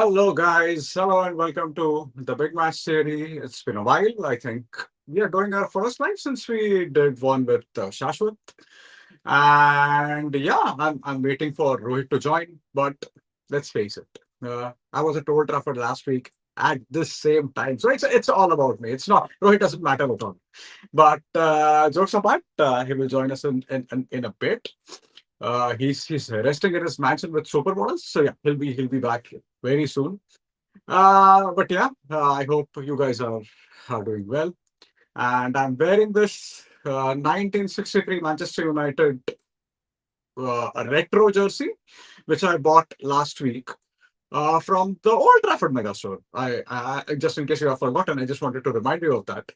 Hello, guys. Hello, and welcome to the Big Match series. It's been a while. I think we are doing our first live since we did one with Shashwat. And yeah, I'm waiting for Rohit to join. But let's face it, I was at Old Trafford last week at this same time. So it's all about me. It's not, Rohit doesn't matter at all. But jokes apart, he will join us in a bit. He's resting in his mansion with supermodels. So yeah, he'll be back very soon. But yeah, I hope you guys are doing well. And I'm wearing this 1963 Manchester United retro jersey, which I bought last week from the Old Trafford megastore. I just in case you have forgotten, I just wanted to remind you of that.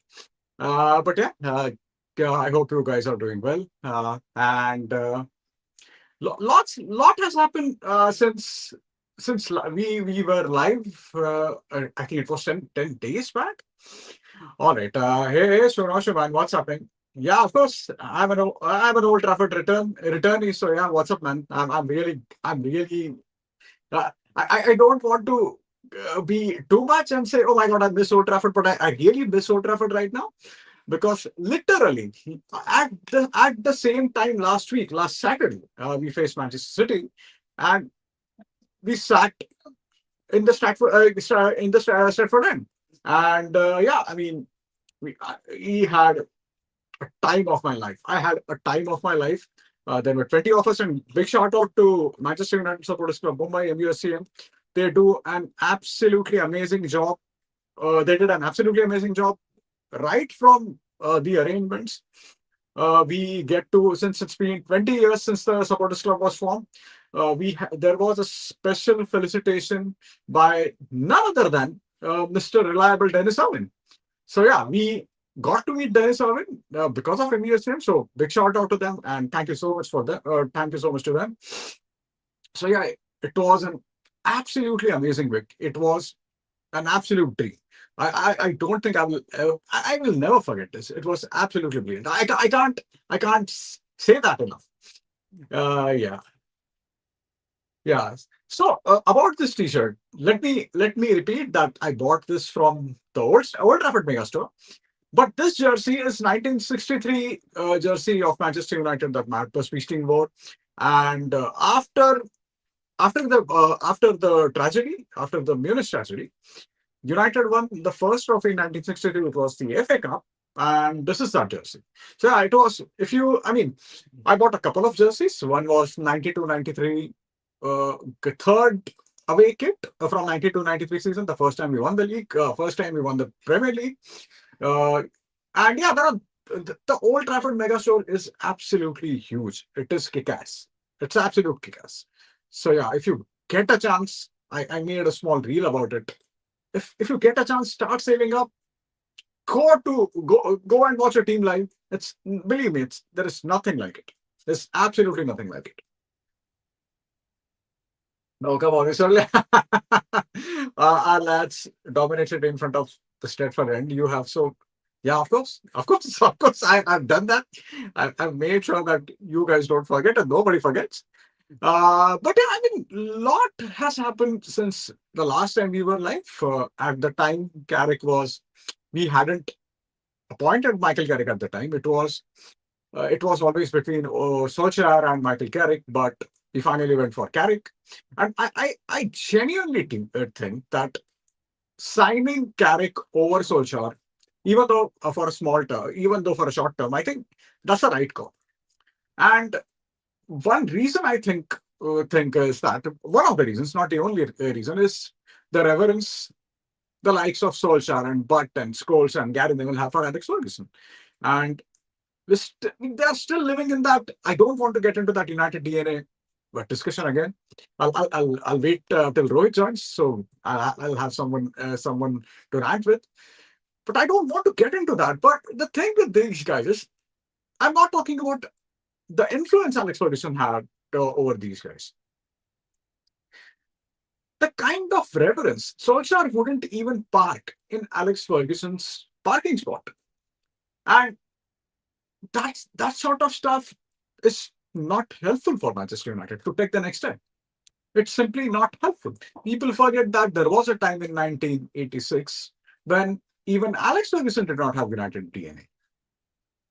But yeah, I hope you guys are doing well. Lot has happened since we were live. I think it was ten days back. All right. Hey, Shubhan, what's happening? Yeah, of course. I'm an Old Trafford returnee. So yeah, what's up, man? I'm really. I don't want to be too much and say, oh my God, I miss Old Trafford, but I really miss Old Trafford right now because literally at the same time last Saturday, we faced Manchester City, and we sat in the Stratford end, and yeah, I mean, he had a time of my life. I had a time of my life. There were 20 of us, and big shout out to Manchester United Supporters Club, Mumbai, MUSCM. They do an absolutely amazing job. They did an absolutely amazing job right from the arrangements. We get to, since it's been 20 years since the supporters club was formed, there was a special felicitation by none other than Mr. Reliable Dennis Owen. So yeah, we got to meet Dennis Owen because of MUSM. So big shout out to them, and thank you so much for them. Thank you so much to them. So yeah, it was an absolutely amazing week. It was an absolute dream. I don't think I will never forget this. It was absolutely brilliant. I can't say that enough. Yeah, yeah. So about this T-shirt, let me repeat that I bought this from the Old Trafford Megastore. But this jersey is 1963 jersey of Manchester United that Matt Busby wore, and after the tragedy, after the Munich tragedy, United won the first trophy in 1962. It was the FA Cup, and this is that jersey. So yeah, it was. If you, I mean, I bought a couple of jerseys. One was 92-93, third away kit from 92-93 season. The first time we won the league, first time we won the Premier League. Uh, and yeah, the Old Trafford Megastore is absolutely huge. It is kick-ass. It's absolute kick-ass. So yeah, if you get a chance, I made a small reel about it. If you get a chance, start saving up. Go and watch your team live. It's, believe me, there is nothing like it. There's absolutely nothing like it. No, come on, it's only our lads dominated in front of the Stratford end. You have so yeah, of course. I've done that. I've made sure that you guys don't forget and nobody forgets. But yeah, I mean, lot has happened since the last time we were live. At the time, we hadn't appointed Michael Carrick at the time. It was always between Solskjaer and Michael Carrick, but we finally went for Carrick. And I genuinely think that signing Carrick over Solskjaer, even though for a small term, even though for a short term, I think that's the right call. And one reason I think is that one of the reasons, not the only reason, is the reverence the likes of Solskjaer and Butt and Scholes and Gary Neville have for Alex Ferguson. And they're still living in that. I don't want to get into that United DNA discussion again. I'll wait till Rohit joins, so I'll have someone to rant with. But I don't want to get into that. But the thing with these guys is, I'm not talking about the influence Alex Ferguson had over these guys. The kind of reverence Solskjaer wouldn't even park in Alex Ferguson's parking spot, and that sort of stuff is not helpful for Manchester United to take the next step. It's simply not helpful. People forget that there was a time in 1986 when even Alex Ferguson did not have United DNA.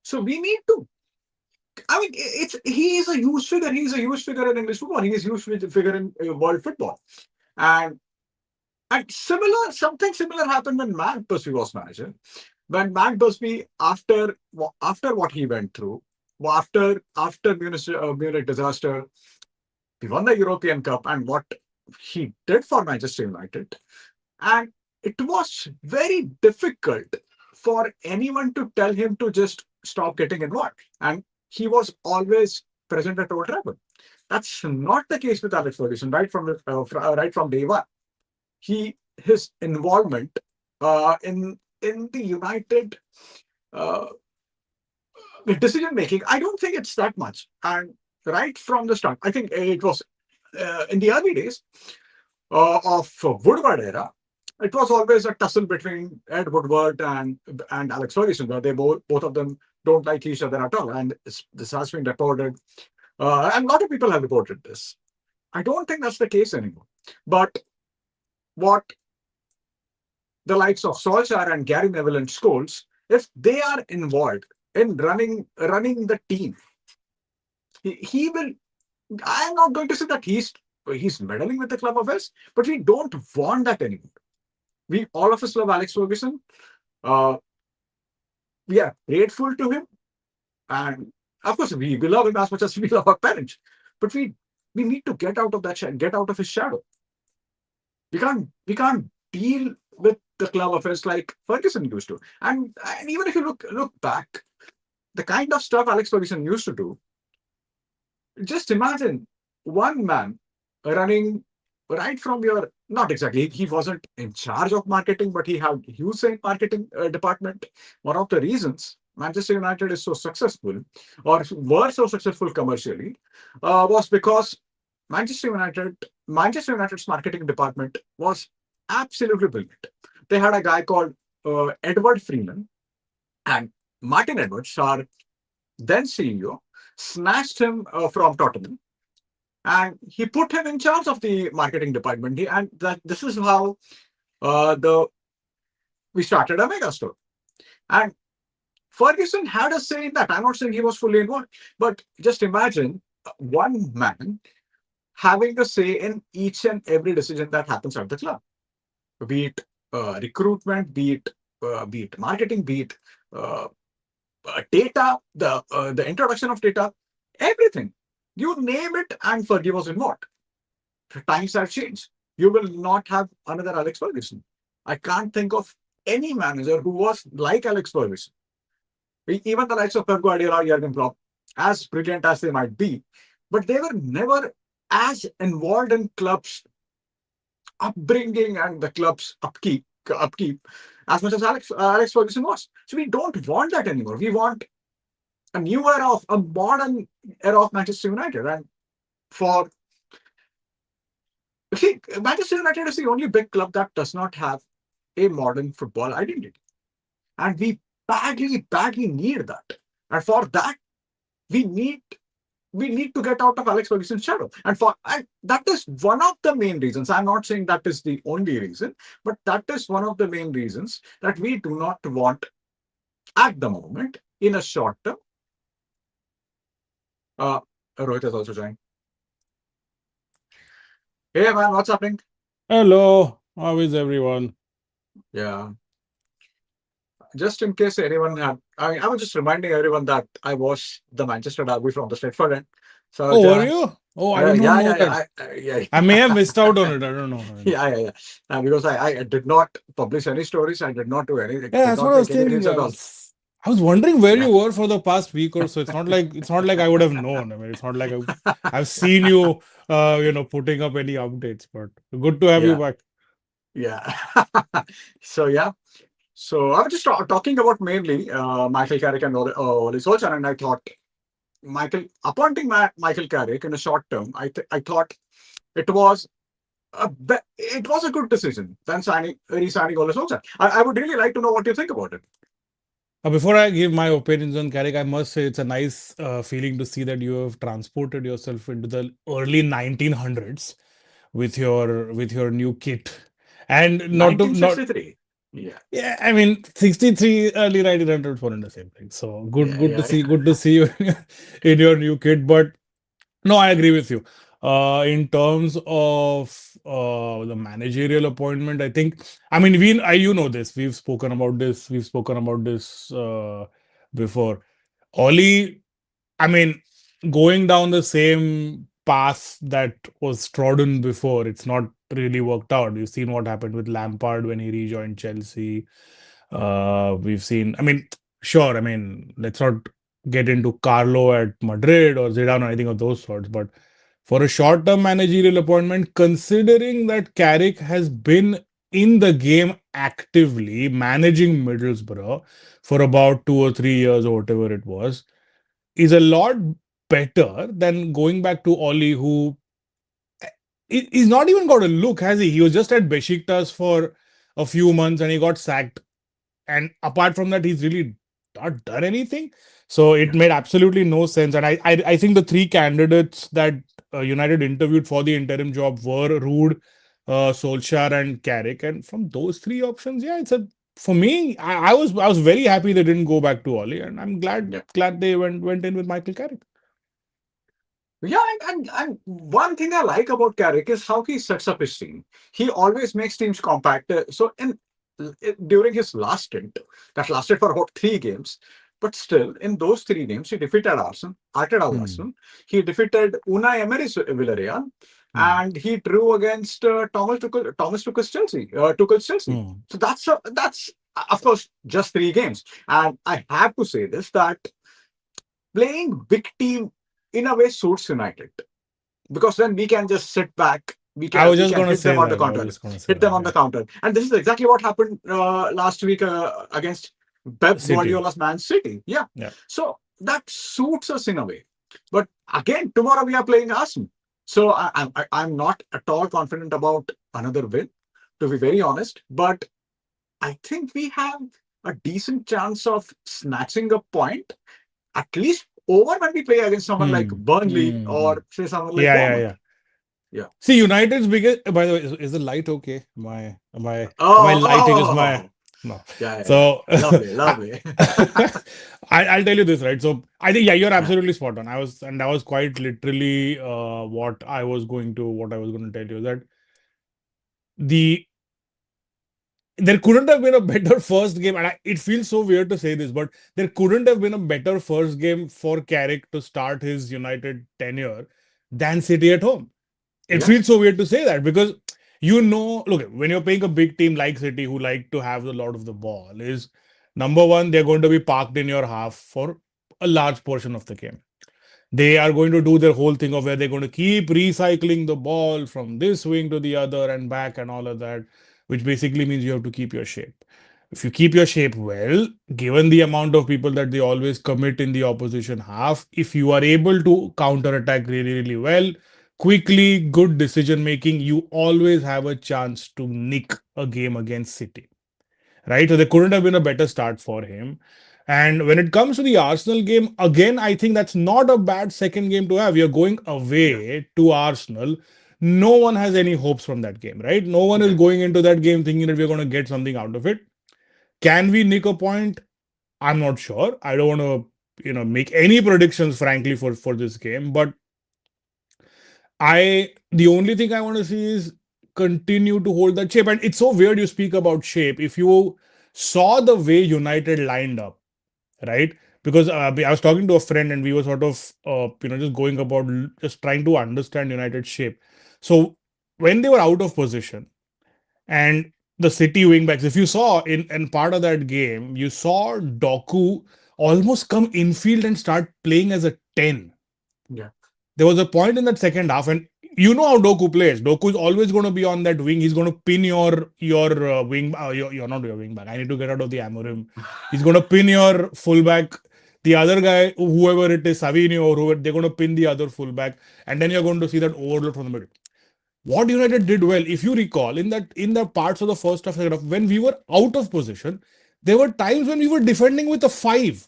So we need to. I mean, he is a huge figure. He is a huge figure in English football. He is a huge figure in world football. And something similar happened when Matt Busby was manager. When Matt Busby, after what he went through, after Munich disaster, he won the European Cup, and what he did for Manchester United, and it was very difficult for anyone to tell him to just stop getting involved. And he was always present at Old Trafford. That's not the case with Alex Ferguson. Right from day one, his involvement in the United uh, decision making, I don't think it's that much. And right from the start, I think it was in the early days of Woodward era, it was always a tussle between Ed Woodward and Alex Ferguson, where they both of them don't like each other at all. And this has been reported, and a lot of people have reported this. I don't think that's the case anymore. But what the likes of Solskjaer and Gary Neville and Scholes, if they are involved in running the team, he will. I'm not going to say that he's meddling with the club affairs, but we don't want that anymore. We all of us love Alex Ferguson. Uh, we are grateful to him, and of course we love him as much as we love our parents. But we need to get out of get out of his shadow. We can't deal with the club affairs like Ferguson used to. And even if you look back, the kind of stuff Alex Ferguson used to do, just imagine one man running right from your, not exactly, he wasn't in charge of marketing, but he had huge say marketing department. One of the reasons Manchester United is so successful or were so successful commercially was because Manchester United's marketing department was absolutely brilliant. They had a guy called Edward Freeman, and Martin Edwards, our then CEO, snatched him from Tottenham, and he put him in charge of the marketing department. And that this is how the we started a mega store. And Ferguson had a say in that. I'm not saying he was fully involved, but just imagine one man having a say in each and every decision that happens at the club, be it recruitment, be it marketing, be it uh, data, the introduction of data, everything. You name it, and Fergie was involved. Times have changed. You will not have another Alex Ferguson. I can't think of any manager who was like Alex Ferguson. Even the likes of Pep Guardiola, Jurgen Klopp, as brilliant as they might be, but they were never as involved in clubs' upbringing and the club's upkeep as much as Alex Ferguson was. So we don't want that anymore. We want a modern era of Manchester United. And for see, Manchester United is the only big club that does not have a modern football identity, and we badly need that. And for that, we need we need to get out of Alex Ferguson's shadow. And that is one of the main reasons. I'm not saying that is the only reason, but that is one of the main reasons that we do not want at the moment in a short term. Uh, Rohit has also joined. Hey man, what's happening? Hello, how is everyone? Yeah. Just in case anyone had, I was just reminding everyone that I watched the Manchester derby from the Stretford end. So Oh, were yeah, you? Oh, I yeah, did not yeah, know yeah, that. yeah, I may have missed out on it. I don't know. yeah. Because I did not publish any stories. I did not do anything. Yeah, Did that's what not I was make any thinking. reels at all. I was wondering where Yeah. you were for the past week or so. It's not like I would have known. I mean, it's not like I've seen you, putting up any updates. But good to have you Yeah. back. Yeah. So yeah. So I was just talking about mainly Michael Carrick and Ole Solskjaer, and I thought Michael Carrick in a short term, I thought it was it was a good decision than re-signing Ole Solskjaer. I would really like to know what you think about it. Before I give my opinions on Carrick, I must say it's a nice feeling to see that you have transported yourself into the early 1900s. with your new kit. And not to not 1963. Yeah, yeah, I mean 63 early 1900s were in the same thing. So yeah, good to yeah, see yeah. good to see you in your new kit. But no, I agree with you. In terms of the managerial appointment, I think, I mean, you know this. We've spoken about this. We've spoken about this before. Oli, I mean, going down the same path that was trodden before, it's not really worked out. You've seen what happened with Lampard when he rejoined Chelsea. We've seen, I mean, sure, I mean, let's not get into Carlo at Madrid or Zidane or anything of those sorts, but for a short-term managerial appointment, considering that Carrick has been in the game actively managing Middlesbrough for about 2 or 3 years or whatever it was, is a lot better than going back to Oli, who he's not even got a look, has he? He was just at Besiktas for a few months and he got sacked. And apart from that, he's really not done anything. So it Yeah. made absolutely no sense. And I think the three candidates that United interviewed for the interim job were Rude, Solskjaer, and Carrick. And from those three options, yeah, it's a for me. I was very happy they didn't go back to Oli, and I'm Yeah. glad they went in with Michael Carrick. Yeah, and one thing I like about Carrick is how he sets up his team. He always makes teams compact. So during his last stint, that lasted for about 3 games, but still in those 3 games, he defeated Arsenal, Hmm. he defeated Unai Emery's Villarreal, Hmm. and he drew against Thomas Tuchel's Chelsea. Hmm. So that's of course just 3 games, and I have to say this that playing big team in a way suits United because then we can just sit back. We I can was we just can gonna hit them say on the that. I was counter, just gonna say hit them that. on the Yeah. counter, and this is exactly what happened last week against Pep City. Guardiola's Man City. Yeah, Yeah. so that suits us in a way. But again, tomorrow we are playing Arsenal, so I'm not at all confident about another win, to be very honest. But I think we have a decent chance of snatching a point at least over when we play against someone like Hmm. Burnley Hmm. or say someone like Yeah. Yeah. Bournemouth. Yeah. Yeah. See, United's biggest. By the way, is the light okay? Am I Oh, lighting? Is my oh, no? yeah, yeah, yeah. So Lovely, I, lovely. I'll tell you this, right? So I think, yeah, you're Yeah, absolutely spot on. That was quite literally what I was going to tell you, that the there couldn't have been a better first game, and it feels so weird to say this, but there couldn't have been a better first game for Carrick to start his United tenure than City at home. It yeah, feels so weird to say that because look, when you're playing a big team like City who like to have a lot of the ball, is number one, they're going to be parked in your half for a large portion of the game. They are going to do their whole thing of where they're going to keep recycling the ball from this wing to the other and back and all of that, which basically means you have to keep your shape. If you keep your shape well, given the amount of people that they always commit in the opposition half, if you are able to counter attack really, really well, quickly, good decision making, you always have a chance to nick a game against City, right? So there couldn't have been a better start for him. And when it comes to the Arsenal game, again, I think that's not a bad second game to have. You're going yeah, away to Arsenal. No one has any hopes from that game, right? No one is yeah, going into that game thinking that we're going to get something out of it. Can we nick a point? I'm not sure. I don't want to, make any predictions, frankly, for this game. But the only thing I want to see is continue to hold that shape. And it's so weird you speak about shape. If you saw the way United lined up, right? Because I was talking to a friend and we were sort of, just going about just trying to understand United's shape. So when they were out of position and the City wingbacks, if you saw in part of that game, you saw Doku almost come infield and start playing as a 10. yeah. There was a point in that second half, and you know how Doku plays. Doku is always going to be on that wing. He's going to pin your wing. You're not your wing back. I need to get out of the Amorim. He's going to pin your fullback. The other guy, whoever it is, Savinio or whoever, they're going to pin the other fullback, and then you're going to see that overload from the middle. What United did well, if you recall, in the parts of the first half, second half, when we were out of position, there were times when we were defending with a five.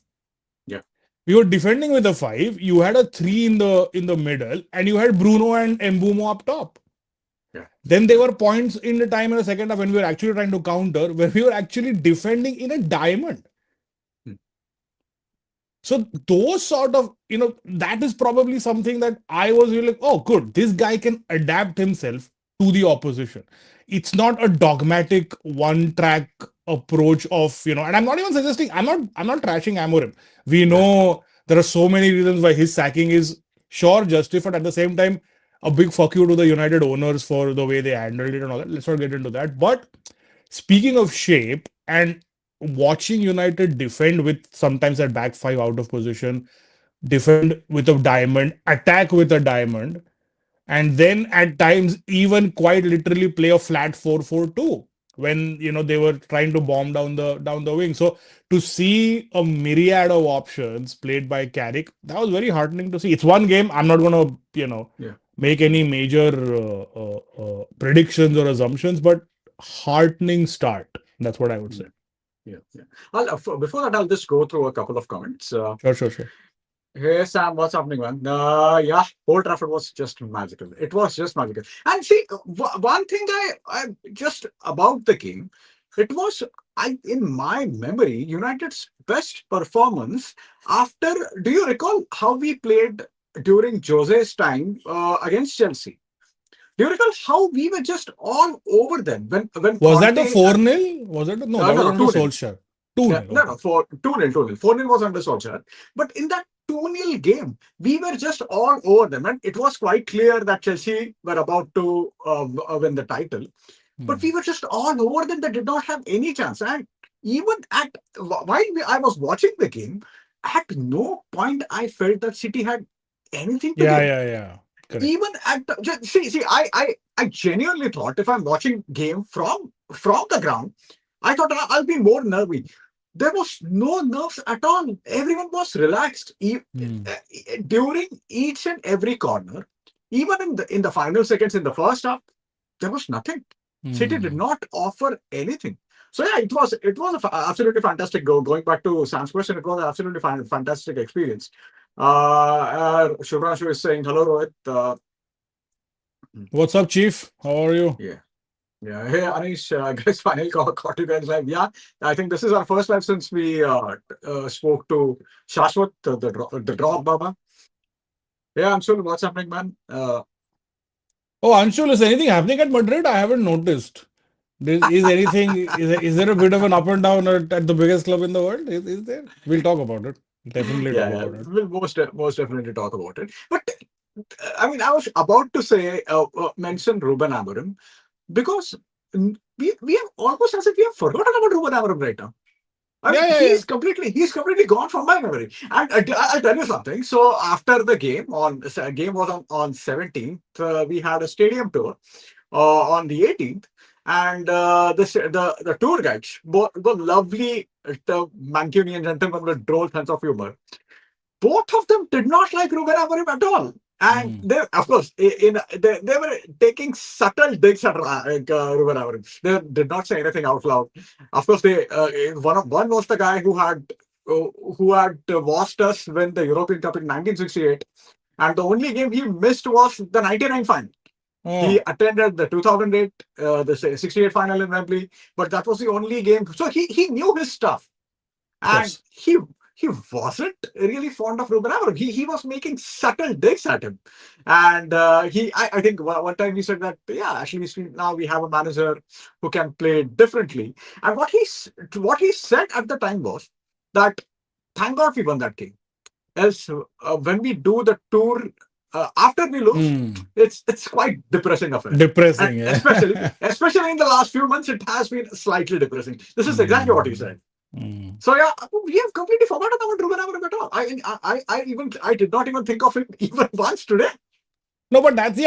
Yeah. We were defending with a five. You had a three in the middle, and you had Bruno and Mbumo up top. yeah. Then there Yeah. were points in the time in the second half when we were actually trying to counter, where we were actually defending in a diamond. Mm. So those sort of, that is probably something that I was really like, oh, good, this guy can adapt himself to the opposition. It's not a dogmatic one track approach of, and I'm not even suggesting, I'm not trashing Amorim. We Yeah. know there are so many reasons why his sacking is sure justified. At the same time, a big fuck you to the United owners for the way they handled it and all that. Let's not get into that. But speaking of shape and watching United defend with sometimes that back five out of position, defend with a diamond, attack with a diamond, and then at times even quite literally play a flat 4-4-2 when they were trying to bomb down the wing. So to see a myriad of options played by Carrick, that was very heartening to see. It's one game. I'm not going to Yeah. make any major predictions or assumptions, but heartening start. That's what I would say. Mm. Yeah. Yeah. Before that, I'll just go through a couple of comments. Sure, sure, sure. Hey Sam, what's happening, man? Yeah, Old Trafford was just magical. It was just magical. And see, one thing I just about the game, it was in my memory, United's best performance after. Do you recall how we played during Jose's time against Chelsea? Do you recall how we were just all over them when Was that the Conte? 4-0? Was it? No, that No, was no, under 2-0. Solskjaer. 2-0. No, Okay. no, for 2-0, 2-0. 4-0 was under Solskjaer. But in that 2-0 game, we were just all over them. And it was quite clear that Chelsea were about to win the title. But we Hmm. were just all over them. They did not have any chance. And even I was watching the game, at no point I felt that City had anything to Yeah, give. yeah, yeah. Correct. Even see, I genuinely thought if I'm watching game from the ground, I thought I'll be more nervy. There was no nerves at all. Everyone was relaxed Hmm. during each and every corner. Even in the final seconds in the first half, there was nothing. City did Hmm. not offer anything. So yeah, it was absolutely fantastic. Going back to Sam's question, it was an absolutely fantastic experience. Shubhranshu is saying hello, Rohit. What's up, Chief? How are you? Yeah. Yeah, hey Anish, guys, finally caught you guys live. Yeah, I think this is our first live since we spoke to Shashwat, the drop Baba. Yeah, I'm sure what's happening, man. Oh, Anshul, is anything happening at Madrid? I haven't noticed. Is anything, is there a bit of an up and down at the biggest club in the world? Is there? We'll talk about it. Definitely Yeah, talk yeah, about it. we'll most definitely talk about it. But I mean, I was about to say mention Ruben Amorim because we have almost as if we have forgotten about Ruben Amorim right now. I mean, Yeah, yeah, yeah. he's completely gone from my memory. And I'll tell you something. So after the game was on 17th, we had a stadium tour on the 18th, and the tour guides, both the lovely Mancunian gentlemen with droll sense of humor, both of them did not like Ruben Amorim at all. And Hmm. they, of course, they were taking subtle digs at Ruben Amorim. They did not say anything out loud. Of course, one was the guy who had watched us win the European Cup in 1968, and the only game he missed was the 99 final. He Oh, attended the 2008, the 68 final in Wembley, but that was the only game. So he knew his stuff, of and course. he wasn't really fond of Ruben Amorim. He was making subtle digs at him, and I think one time he said that yeah, actually now we have a manager who can play differently. And what he said at the time was that thank God we won that game. Else, when we do the tour after we lose, Hmm. it's quite depressing affair. And Depressing, especially yeah. especially in the last few months, it has been slightly depressing. This is exactly what he Hmm. said. Hmm. So yeah, we have completely forgotten about Ruben Amorim at all. I did not even think of him even once today. No, but that's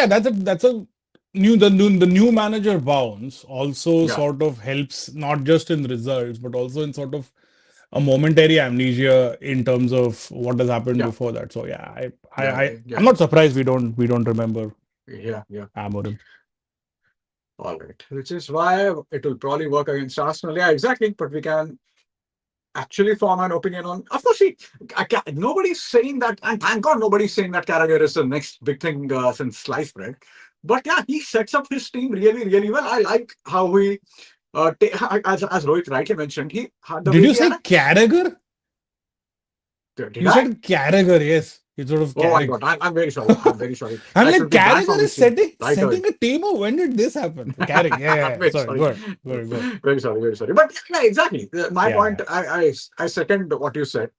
a the new manager bounce also Yeah, sort of helps not just in results but also in sort of a momentary amnesia in terms of what has happened yeah, before that. So yeah, I'm yeah, not surprised we don't remember yeah. Amorim. All right, which is why it will probably work against Arsenal. Yeah, exactly. But we can actually form an opinion on. Of course, see, nobody's saying that, and thank God nobody's saying that Carragher is the next big thing since sliced bread. But yeah, he sets up his team really, really well. I like how he, as Rohit rightly mentioned, the Did way you he say Carragher? did You I? said Carragher, yes. It's sort of Oh my Carrick. God, I'm very sorry. I'm very sorry. I'm That like, should be banned Carragher from is this team right away. setting a table. When did this happen? Carrick, yeah, yeah, I'm yeah. very Sorry, sorry. good, good, good. Very sorry, very sorry. But yeah, exactly. My Yeah, point, yeah. I second what you said.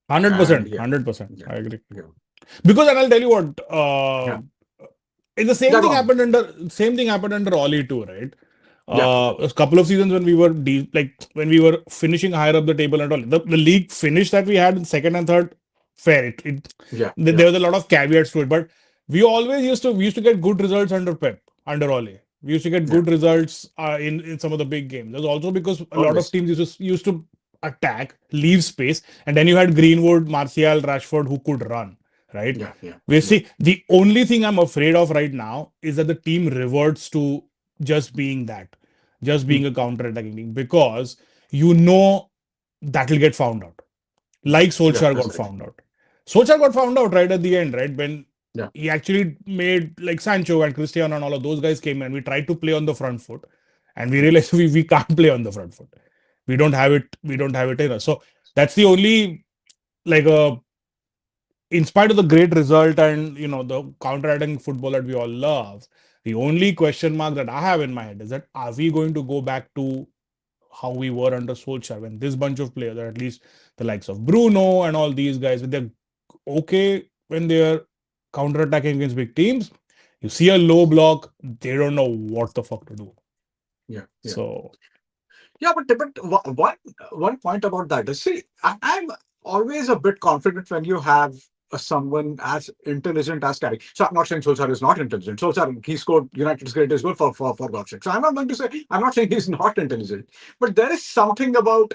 And 100%, yeah, 100%. yeah, I agree. yeah, Because, and I'll tell you what, yeah, it's the yeah, go on. same thing happened under Ollie too, right? Yeah, A couple of seasons when we were when we were finishing higher up the table and all, the league finish that we had in second and third, fair. yeah, There yeah, was a lot of caveats to it, but we used to get good results under Pep, under Ole. We used to get yeah. good results in some of the big games. That's also because a lot of Always. teams used to attack, leave space, and then you had Greenwood, Martial, Rashford who could run, right? Yeah, yeah, We yeah. see the only thing I'm afraid of right now is that the team reverts to just being that, just Mm. being a counter-attacking team, because you know that will get found out. Like Yeah, Solskjaer that's got right. found out. Solskjaer got found out right at the end, right? When Yeah, he actually made like Sancho and Cristiano and all of those guys came in, we tried to play on the front foot and we yeah, realized we can't play on the front foot. We don't have it in us. So that's the only like in spite of the great result and the counter-attacking football that we all love, the only question mark that I have in my head is that are we going to go back to how we were under Solskjaer when this bunch of players, or at least the likes of Bruno and all these guys, when they're okay when they're counter-attacking against big teams, you see a low block, they don't know what the fuck to do. yeah, yeah. So Yeah, one point about that is, see, I'm always a bit confident when you have someone as intelligent as Carrick. So I'm not saying Solskjaer is not intelligent. Solskjaer, he scored United's greatest goal for God's sake. So I'm not going to say, I'm not saying he's not intelligent, but there is something about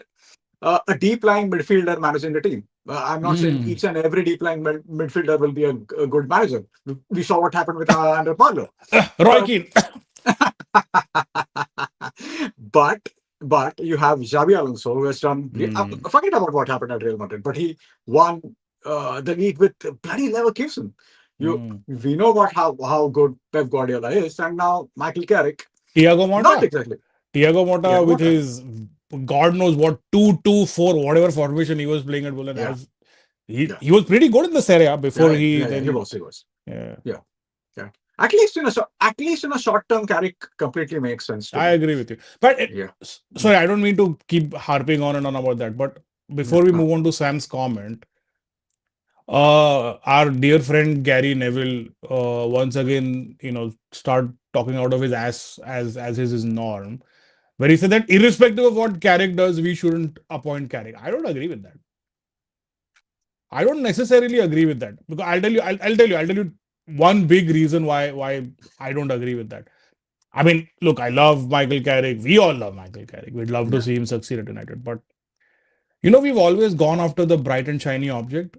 a deep lying midfielder managing the team. I'm not saying mm. each and every deep lying midfielder will be a good manager. We saw what happened with Andre Pirlo. Roy But Keane. but you have Xabi Alonso who has done. Mm. Forget about what happened at Real Madrid, but he won the league with bloody Leverkusen. Mm. We know what how good Pep Guardiola is, and now Michael Carrick, Thiago not Motta. exactly. Thiago Motta Thiago with Motta. his God knows what 2-2-4 whatever formation he was playing at Bolton, Yeah, as yeah, he was pretty good in the Serie A before yeah, he yeah, yeah. then He he was, he was. yeah. Yeah, yeah. At least in a short term, Carrick completely makes sense to I me. agree with you. But Yeah. sorry, I don't mean to keep harping on and on about that. But Yeah. before we move on to Sam's comment, our dear friend Gary Neville, once again, start talking out of his ass as is his norm, where he said that irrespective of what Carrick does, we shouldn't appoint Carrick. I don't agree with that. I don't necessarily agree with that because I'll tell you one big reason why I don't agree with that. I mean, look, I love Michael Carrick. We all love Michael Carrick. We'd love to Yeah. see him succeed at United. But, we've always gone after the bright and shiny object,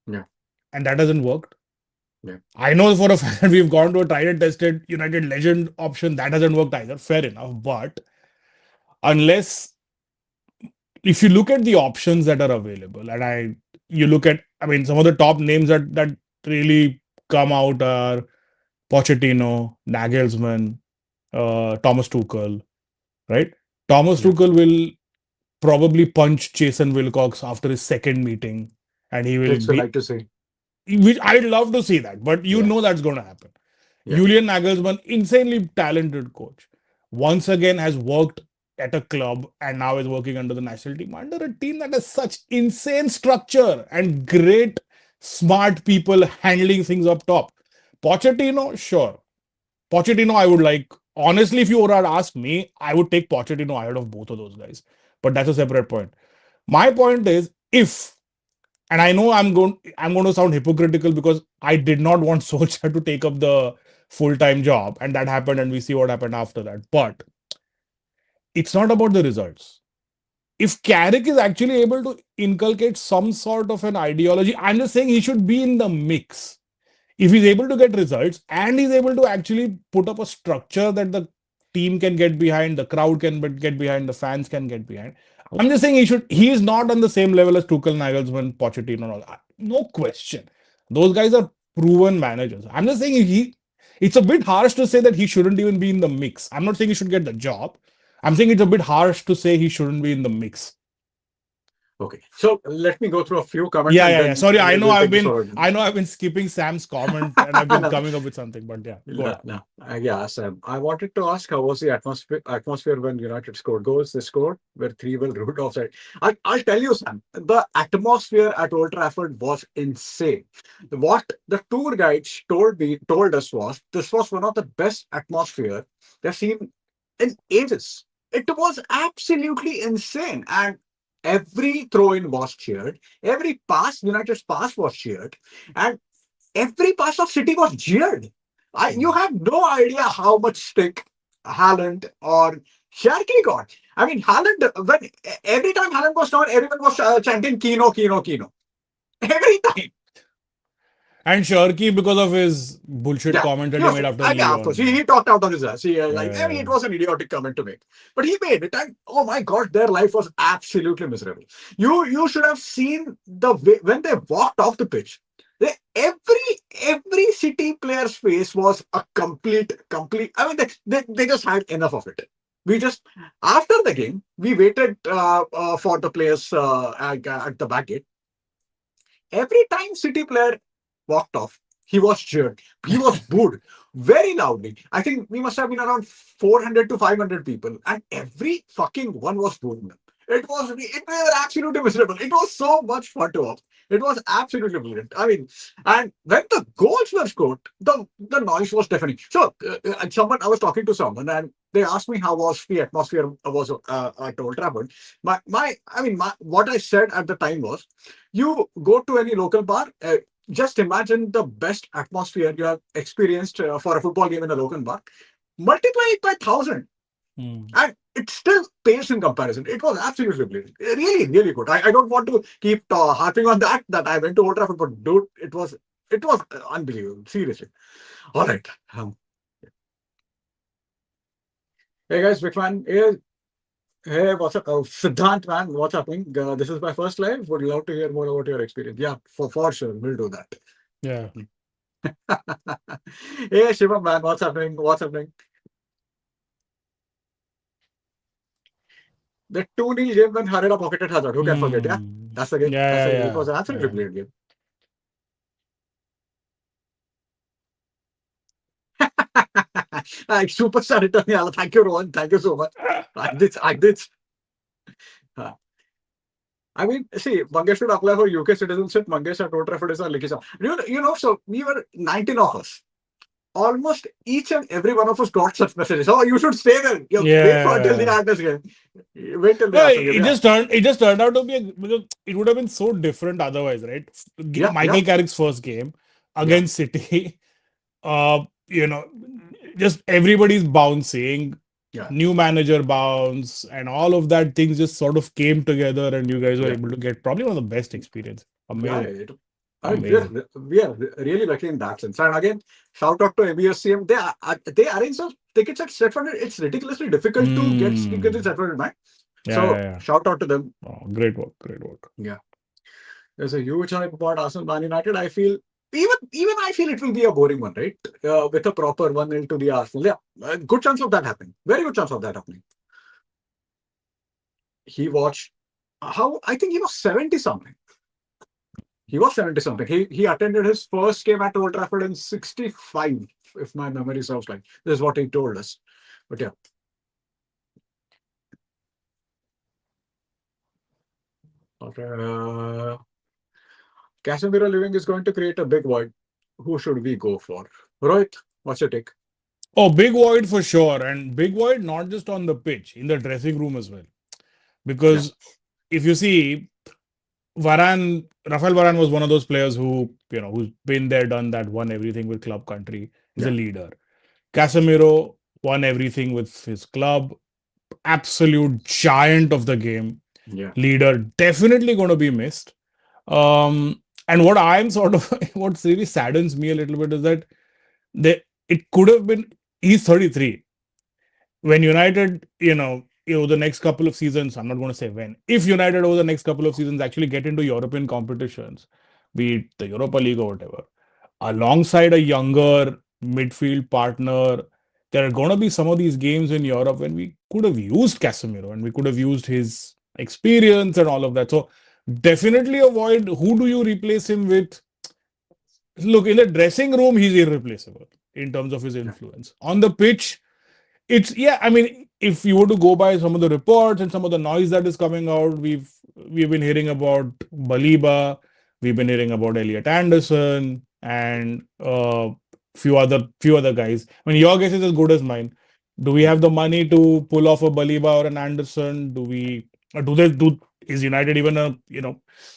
Yeah. and that hasn't worked. Yeah. I know for a fact that we've gone to a tried and tested United legend option. That hasn't worked either. Fair enough. But unless, if you look at the options that are available, and you look at, I mean, some of the top names that really come out are Pochettino, Nagelsmann, Thomas Tuchel, right? Thomas Yeah. Tuchel will probably punch Jason Wilcox after his second meeting, and he will Kids will like be. to say. Which I'd love to see that, but Yeah. that's going to happen. Yeah. Julian Nagelsmann, insanely talented coach, once again has worked at a club and now is working under the national team, under a team that has such insane structure and great, smart people handling things up top. Pochettino, sure. Pochettino, I would like, honestly, if you were to ask me, I would take Pochettino ahead of both of those guys. But that's a separate point. My point is, if, and I know I'm going to sound hypocritical because I did not want Solskjaer to take up the full-time job, and that happened, and we see what happened after that. But it's not about the results. If Carrick is actually able to inculcate some sort of an ideology, I'm just saying he should be in the mix. If he's able to get results and he's able to actually put up a structure that the team can get behind, the crowd can get behind, the fans can get behind. I'm just saying he is not on the same level as Tuchel, Nagelsmann, Pochettino, and all that. No question. Those guys are proven managers. I'm just saying it's a bit harsh to say that he shouldn't even be in the mix. I'm not saying he should get the job. I'm saying it's a bit harsh to say he shouldn't be in the mix. Okay, so let me go through a few comments Yeah, and yeah, yeah. then Sorry, we'll take this forward. I know I've been skipping Sam's comment and I've been No, coming up with something, but yeah, go no, ahead. no. Yeah, Sam. I wanted to ask how was the atmosphere when United scored goals? They scored were three well ruled offside. I'll tell you, Sam. The atmosphere at Old Trafford was insane. What the tour guides told us was this was one of the best atmosphere they've seen in ages. It was absolutely insane, and every throw in was cheered. Every pass, United's pass was cheered, and every pass of City was jeered. You Hmm. have no idea how much stick Haaland or Sharky got. I mean, Haaland, when every time Haaland was down, everyone was chanting Kino, Kino, Kino. Every time. And Sharky, because of his bullshit Yeah. comment that He he was, made after yeah, of course. Leon. He talked out on his ass. I mean, Yeah. it was an idiotic comment to make. But he made it. And oh my God, their life was absolutely miserable. You should have seen the way when they walked off the pitch. They, every City player's face was a complete. I mean, they just had enough of it. We just after the game, we waited for the players at the back gate. Every time City player walked off, he was cheered. He was booed very loudly. I think we must have been around 400 to 500 people, and every fucking one was booing them. They were absolutely miserable. It was so much fun to watch. It was absolutely brilliant. I mean, and when the goals were scored, the noise was deafening. So, I was talking to someone, and they asked me how was the atmosphere was at Old Trafford. What I said at the time was, you go to any local bar, just imagine the best atmosphere you have experienced for a football game in a local bar, multiply it by 1,000, Hmm. and it still pales in comparison. It was absolutely brilliant. Really, really good. I don't want to keep harping on that I went to Old Trafford, but dude, it was unbelievable. Seriously. All right. Hey guys, big fan. Hey, what's up? Oh, Siddhant, man, what's happening? This is my first live. Would love to hear more about your experience. Yeah, for sure, we'll do that. Yeah. Hey, Shivam, man, what's happening? What's happening? The 2-0 game when Harada pocketed Hazard. Who can forget? Yeah, Hmm. that's the game. That's Yeah, the game. It yeah, was an absolutely yeah. brilliant game. Superstar return. Yeah, thank you, Rohan. Thank you so much. I did. Uh, I mean, see, Mangesh should apply for UK citizenship. Mangesh at Old Trafford is a licky song. So we were 19 of us. Almost each and every one of us got such messages. Oh, you should stay there. Wait for until the Yeah. Agnes game. Wait till the No, Arsenal game. Yeah. it just turned out to be because it would have been so different otherwise, right? Yeah. Yeah. Michael Carrick's first game Yeah. against City, you know, just everybody's bouncing, Yeah. new manager bounce, and all of that things just sort of came together, and you guys were Yeah. able to get probably one of the best experience. Yeah. Amazing, I mean, we're amazing. we are really lucky in that sense. And again, shout out to ABSCM. They arrange those tickets at Stratford. It's ridiculously difficult to get tickets in Mm. Stratford, man. Yeah, yeah, So yeah. shout out to them. Oh, great work, great work. Yeah. There's a huge hype about Arsenal Man United. I feel even I feel it will be a boring one, right? With a proper 1-0 to the Arsenal. Yeah. Good chance of that happening. Very good chance of that happening. He watched how I think he was 70 something. He was 70 something. He attended his first game at Old Trafford in 65, if my memory serves like. This is what he told us. But yeah. Okay. Casemiro leaving is going to create a big void. Who should we go for? Rohit, what's your take? Oh, big void for sure, and big void not just on the pitch, in the dressing room as well. Yeah. Because if you see, Rafael Varane was one of those players who, who's been there, done that, won everything with club country, is a Yeah. leader. Casemiro won everything with his club, absolute giant of the game, Yeah. leader, definitely going to be missed. And what I'm sort of, what really saddens me a little bit is that it could have been, he's 33. When United, the next couple of seasons, I'm not going to say when, if United over the next couple of seasons actually get into European competitions, be it the Europa League or whatever, alongside a younger midfield partner. There are going to be some of these games in Europe when we could have used Casemiro and we could have used his experience and all of that. So definitely avoid. Who do you replace him with? Look, in the dressing room, he's irreplaceable in terms of his Yeah. influence. On the pitch, it's yeah. I mean, if you were to go by some of the reports and some of the noise that is coming out, we've been hearing about Baliba, we've been hearing about Elliot Anderson, and few other guys. I mean, your guess is as good as mine. Do we Yeah. have the money to pull off a Baliba or an Anderson? Do we? Or do they do? Is United even a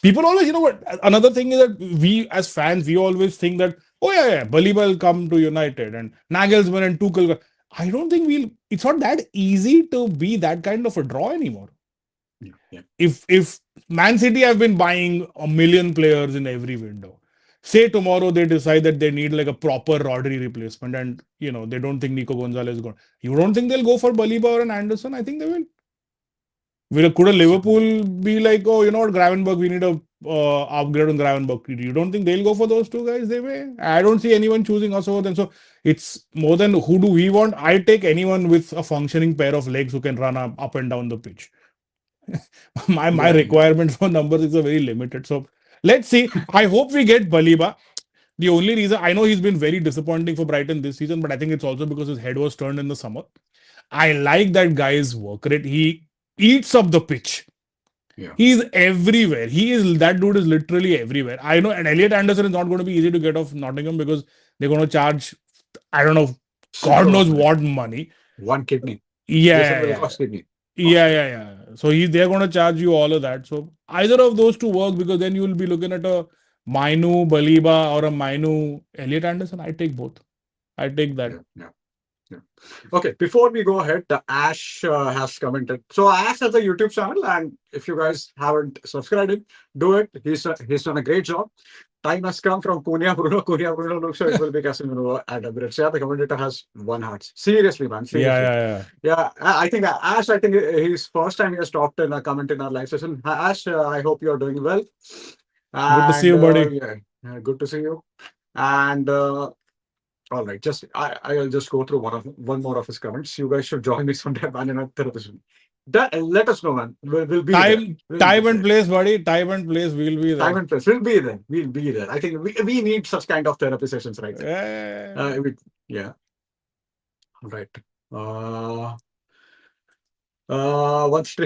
People always what another thing is that we as fans we always think that oh yeah Baliba will come to United and Nagelsmann and Tuchel. I don't think it's not that easy to be that kind of a draw anymore. Yeah. Yeah. If Man City have been buying a million players in every window, say tomorrow they decide that they need like a proper Rodri replacement and they don't think Nico Gonzalez is going. You don't think they'll go for Baliba or an Anderson? I think they will. Could a Absolutely. Liverpool be like, oh, you know what, Gravenberg, we need a upgrade on Gravenberg? You don't think they'll go for those two guys? They may. I don't see anyone choosing us over them. So it's more than who do we want. I take anyone with a functioning pair of legs who can run up and down the pitch. My Yeah. Yeah. requirement for numbers is a very limited. So let's see. I hope we get Baliba. The only reason I know he's been very disappointing for Brighton this season, but I think it's also because his head was turned in the summer. I like that guy's work rate. He eats up the pitch. Yeah. He's everywhere. That dude is literally everywhere. I know, and Elliot Anderson is not going to be easy to get off Nottingham because they're going to charge, I don't know, God Shitload of knows money. what money. One kidney. Jason Yeah, will yeah, cost kidney. yeah, Cost. yeah, yeah. So they're going to charge you all of that. So either of those two work because then you'll be looking at a Mainu Baliba or a Mainu Elliot Anderson. I take both. I take that. Yeah. Yeah. Yeah. Okay, before we go ahead, the Ash has commented. So Ash has a YouTube channel, and if you guys haven't subscribed him, do it. He's done a great job. Time has come from Cunha Bruno. Cunha Bruno looks like it will be Casemiro at Emirates. Yeah, the commentator has 1 heart. Seriously, man. Yeah, Seriously. yeah, yeah. Yeah, I think Ash. I think his first time he has talked in a comment in our live session. Ash, I hope you are doing well. Good to see And you, buddy. yeah, good to see you. And all right, I'll just go through one more of his comments. You guys should join me sometime, man, in a therapist. Let us know, man. We'll be there. We'll be Time and there. place, buddy. Time and place. We'll be Time there. and place. We'll be there. We'll be there. I think we need such kind of therapy sessions right there. Yeah. Yeah. All right. Uh, what's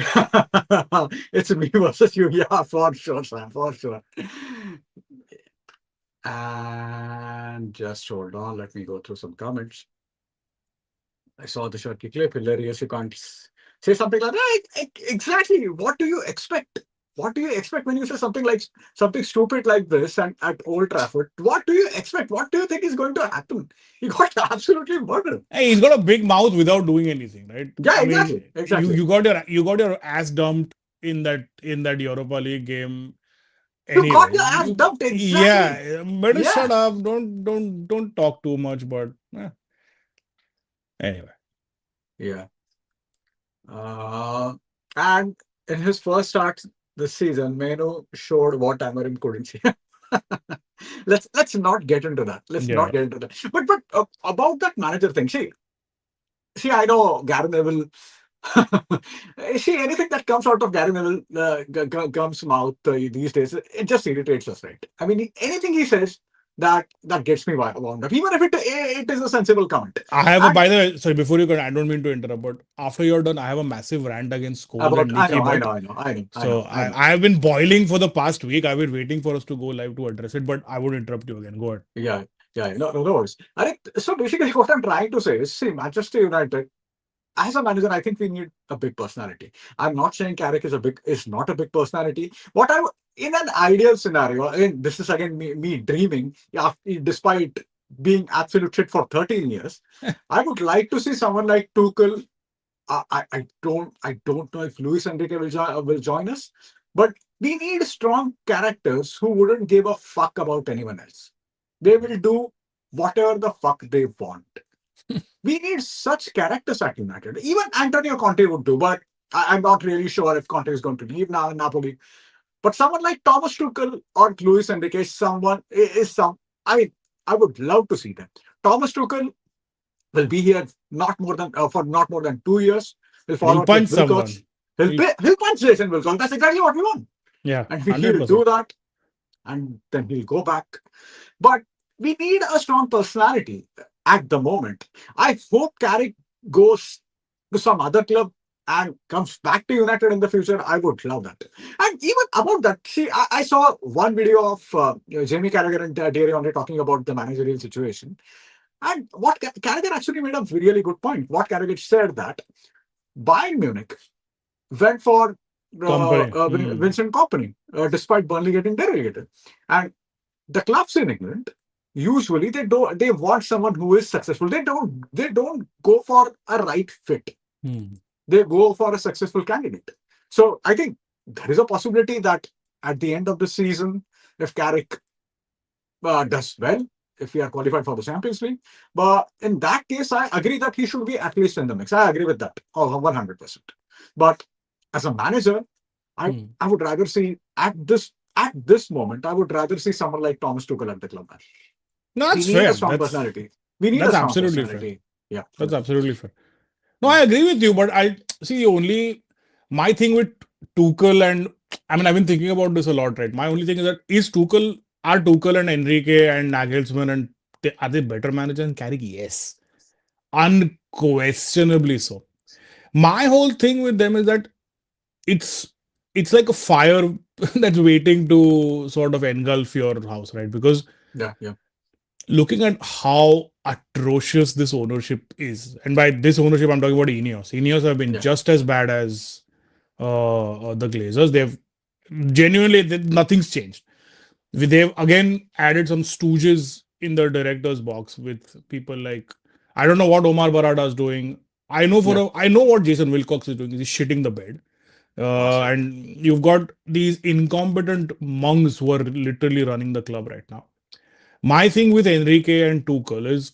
it's me versus you. Yeah, for sure, Sam. For sure. And just hold on. Let me go through some comments. I saw the shorty clip. Hilarious. You can't say something like that. Exactly. What do you expect? What do you expect when you say something like something stupid like this and at Old Trafford? What do you expect? What do you think is going to happen? He got absolutely murdered. Hey, he's got a big mouth without doing anything, right? Yeah, I mean, exactly. Exactly. you got your ass dumped in that Europa League game You got anyway. your ass dumped. Exactly. Yeah, better Yeah. shut up. Don't talk too much. But anyway, Yeah. Uh, and in his first start this season, Meno showed what Amarim couldn't see. Let's not get into that. Let's yeah, not get into that. But about that manager thing, see, I know Gary Neville. See, anything that comes out of Gary Neville comes mouth these days, it just irritates us, right? I mean, anything he says that gets me wound up, even if it is a sensible comment. I have a. And By the way, sorry. Before you go, I don't mean to interrupt, but after you're done, I have a massive rant against Scholes about, and Nicky Butt. I know, So I know. I have been boiling for the past week. I've been waiting for us to go live to address it, but I would interrupt you again. Go ahead. Yeah, yeah, no worries. I think so. Basically, what I'm trying to say is, see, Manchester United as a manager, I think we need a big personality. I'm not saying Carrick is not a big personality. In an ideal scenario, again, this is again me dreaming. Yeah, despite being absolute shit for 13 years, I would like to see someone like Tuchel. I don't know if Luis Enrique will join us, but we need strong characters who wouldn't give a fuck about anyone else. They will do whatever the fuck they want. We need such characters at United. Even Antonio Conte would do, but I'm not really sure if Conte is going to leave now in Napoli. But someone like Thomas Tuchel or Luis Enrique, I mean, I would love to see them. Thomas Tuchel will be here not more than for not more than 2 years. He'll He'll follow up punch with Wilcox. someone. He'll, He'll punch Jason Wilcox. That's exactly what we want. yeah, And he'll do 100%. that, and then he'll go back. But we need a strong personality at the moment. I hope Carrick goes to some other club and comes back to United in the future. I would love that. And even about that, see, I saw one video of Jamie Carragher and Thierry Henry talking about the managerial situation. And what Carragher actually made a really good point. What Carragher said that Bayern Munich went for Company. Hmm. Vincent Kompany, despite Burnley getting delegated. And the clubs in England usually they want someone who is successful. They don't go for a right fit. Hmm. They go for a successful candidate. So I think there is a possibility that at the end of the season, if Carrick does well, if we are qualified for the Champions League, but in that case, I agree that he should be at least in the mix. I agree with that, 100%. But as a manager, I Hmm. I would rather see at this moment, I would rather see someone like Thomas Tuchel at the club. No, We that's need a fair. strong That's personality. We need a that's strong absolutely fair. personality. Yeah, That's yeah, absolutely fair. No, mm, I agree with you, but I see only my thing with Tuchel and I mean I've been thinking about this a lot, right? My only thing is that are Tuchel and Enrique and Nagelsmann and are they better managers than Carrick? Yes, unquestionably so. My whole thing with them is that it's it's like a fire that's waiting to sort of engulf your house, right? Because yeah, yeah, looking at how atrocious this ownership is, and by this ownership, I'm talking about Ineos. Ineos have been yeah, just as bad as the Glazers. They've genuinely nothing's changed. They've again added some stooges in the director's box with people like I don't know what Omar Barada is doing. yeah. I know what Jason Wilcox is doing. He's shitting the bed. Bastard. And you've got these incompetent monks who are literally running the club right now. My thing with Enrique and Tuchel is,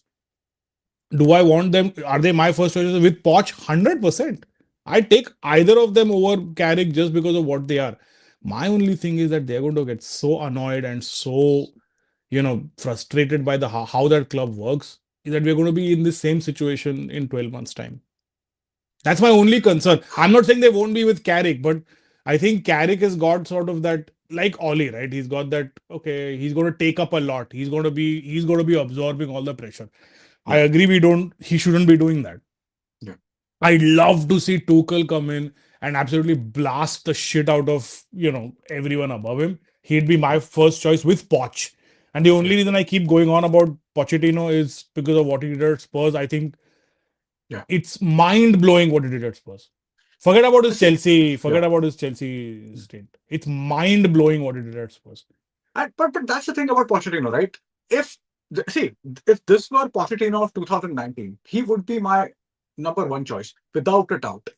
do I want them? Are they my first choices? With Poch, 100%. I take either of them over Carrick just because of what they are. My only thing is that they're going to get so annoyed and so, frustrated by the how that club works, is that we're going to be in the same situation in 12 months' time. That's my only concern. I'm not saying they won't be with Carrick, but I think Carrick has got sort of that, like Ollie, right? He's got that. Okay, he's going to take up a lot. He's going to be absorbing all the pressure. I Yeah, agree. He shouldn't be doing that. yeah. I'd love to see Tuchel come in and absolutely blast the shit out of everyone above him. He'd be my Mm, first choice with Poch. And the only yeah, reason I keep going on about Pochettino is because of what he did at Spurs. I think yeah. it's mind blowing what he did at Spurs. Forget about his See, Chelsea. yeah. Forget about his Chelsea stint. It's mind blowing what he did at Spurs. But that's the thing about Pochettino, right? If see, if this were Pochettino of 2019, he would be my number one choice without a doubt.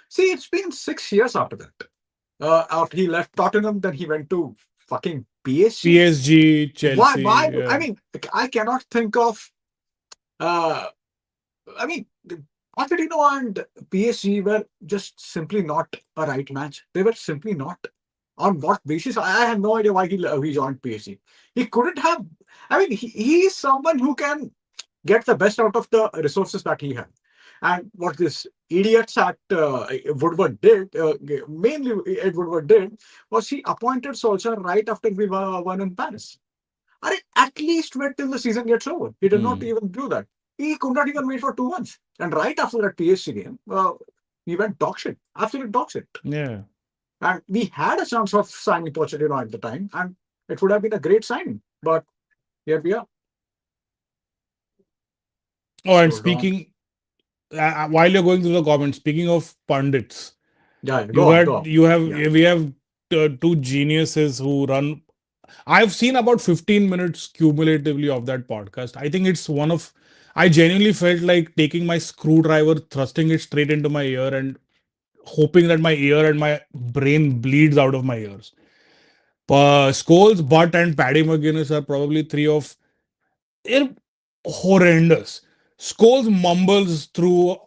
See, it's been 6 years after that. After he left Tottenham, then he went to fucking PSG. PSG, Why? Chelsea. Why? I Yeah. mean, I cannot think of. Uh, I mean, Pochettino and PSG were just simply not a right match. They were simply not. On what basis? I have no idea why he joined PSG. He couldn't have. I mean, he is someone who can get the best out of the resources that he had. And what this idiots at Woodward did, mainly Ed Woodward did, was he appointed Solskjaer right after we won in Paris. At least wait till the season gets over. He did not Hmm. even do that. He could not even wait for 2 months. And right after that PSG game, he went dog shit, absolute dog shit. Yeah. And we had a chance of signing Pochettino at the time, and it would have been a great signing. But here we are. Oh, and Hold on. while you're going through the comments, speaking of pundits, Yeah, yeah, you go on, go had on. you have Yeah, we have two geniuses who run. I've seen about 15 minutes cumulatively of that podcast. I think it's one of. I genuinely felt like taking my screwdriver, thrusting it straight into my ear, and hoping that my ear and my brain bleeds out of my ears. Scholes, Butt, and Paddy McGuinness are probably three of. They're horrendous. Scholes mumbles through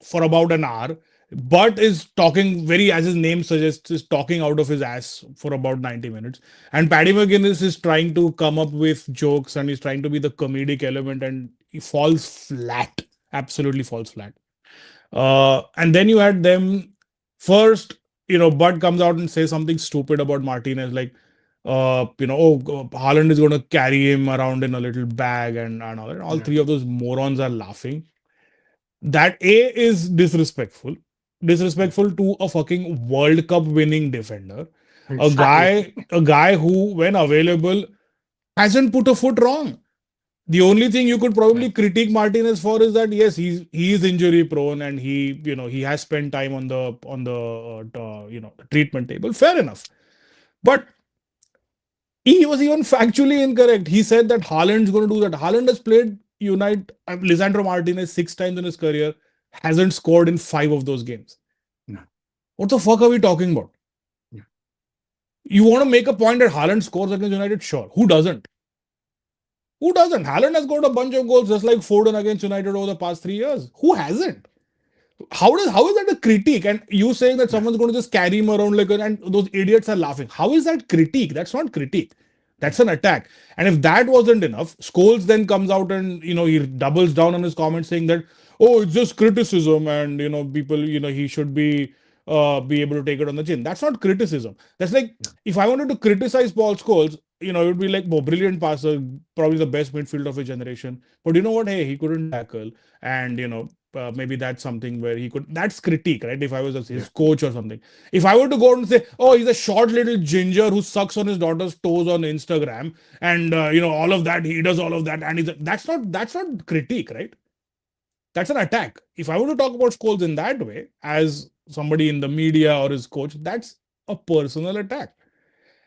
for about an hour. but is talking very, as his name suggests, is talking out of his ass for about 90 minutes. And Paddy McGuinness is trying to come up with jokes and he's trying to be the comedic element and he falls flat. Absolutely falls flat. And then you had them first, Bud comes out and says something stupid about Martinez, like, Haaland is going to carry him around in a little bag and all that. All Yeah, three of those morons are laughing. That A is disrespectful. yeah, Disrespectful to a fucking World Cup winning defender. A exactly. guy who, when available, hasn't put a foot wrong. The only thing you could Yeah, probably critique Martinez for is that yes, he is injury prone and he has spent time on the treatment table. Fair enough, but he was even factually incorrect. He said that Haaland's going to do that. Haaland has played Unite Lisandro Martinez 6 times in his career, hasn't scored in 5 of those games. yeah, What the fuck are we talking about? yeah, You want to make a point that Haaland scores against United? Sure. Who doesn't? Who doesn't? Haaland has got a bunch of goals just like Foden against United over the past 3 years. Who hasn't? How is that a critique? And you saying that yeah, someone's going to just carry him around like and those idiots are laughing. How is that critique? That's not critique. yeah, That's an attack. And if that wasn't enough, Scholes then comes out and he doubles down on his comments saying that it's just criticism and people he should be able to take it on the chin. That's not criticism. That's like yeah, if I wanted to criticize Paul Scholes, it would be like, oh, brilliant passer, probably the best midfield of his generation. But you know what? Hey, he couldn't tackle, and maybe that's something where he could. That's critique, right? If I was his yeah, coach or something. If I were to go out and say, oh, he's a short little ginger who sucks on his daughter's toes on Instagram, and all of that, he does all of that, and that's not critique, right? That's an attack. If I were to talk about Scholes in that way, as somebody in the media or his coach, that's a personal attack.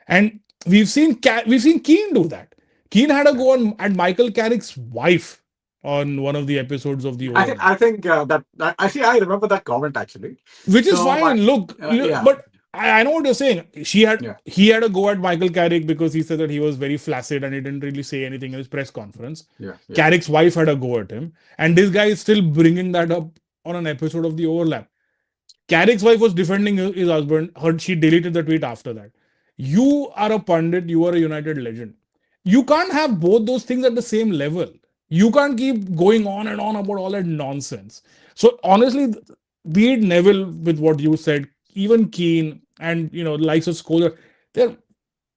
And we've seen Keane do that. Keane had a yeah. go on at Michael Carrick's wife on one of the episodes of the Overlap, I think that actually I remember that comment actually. which is So my fine. Look, yeah, but I know what you're saying. yeah, He had a go at Michael Carrick because he said that he was very flaccid and he didn't really say anything in his press conference. yeah, yeah, Carrick's wife had a go at him, and this guy is still bringing that up on an episode of the Overlap. Carrick's wife was defending his husband. She deleted the tweet after that. You are a pundit. You are a United legend. You can't have both those things at the same level. You can't keep going on and on about all that nonsense. So honestly, be it Neville with what you said, even Keane and likes of Scholar, they're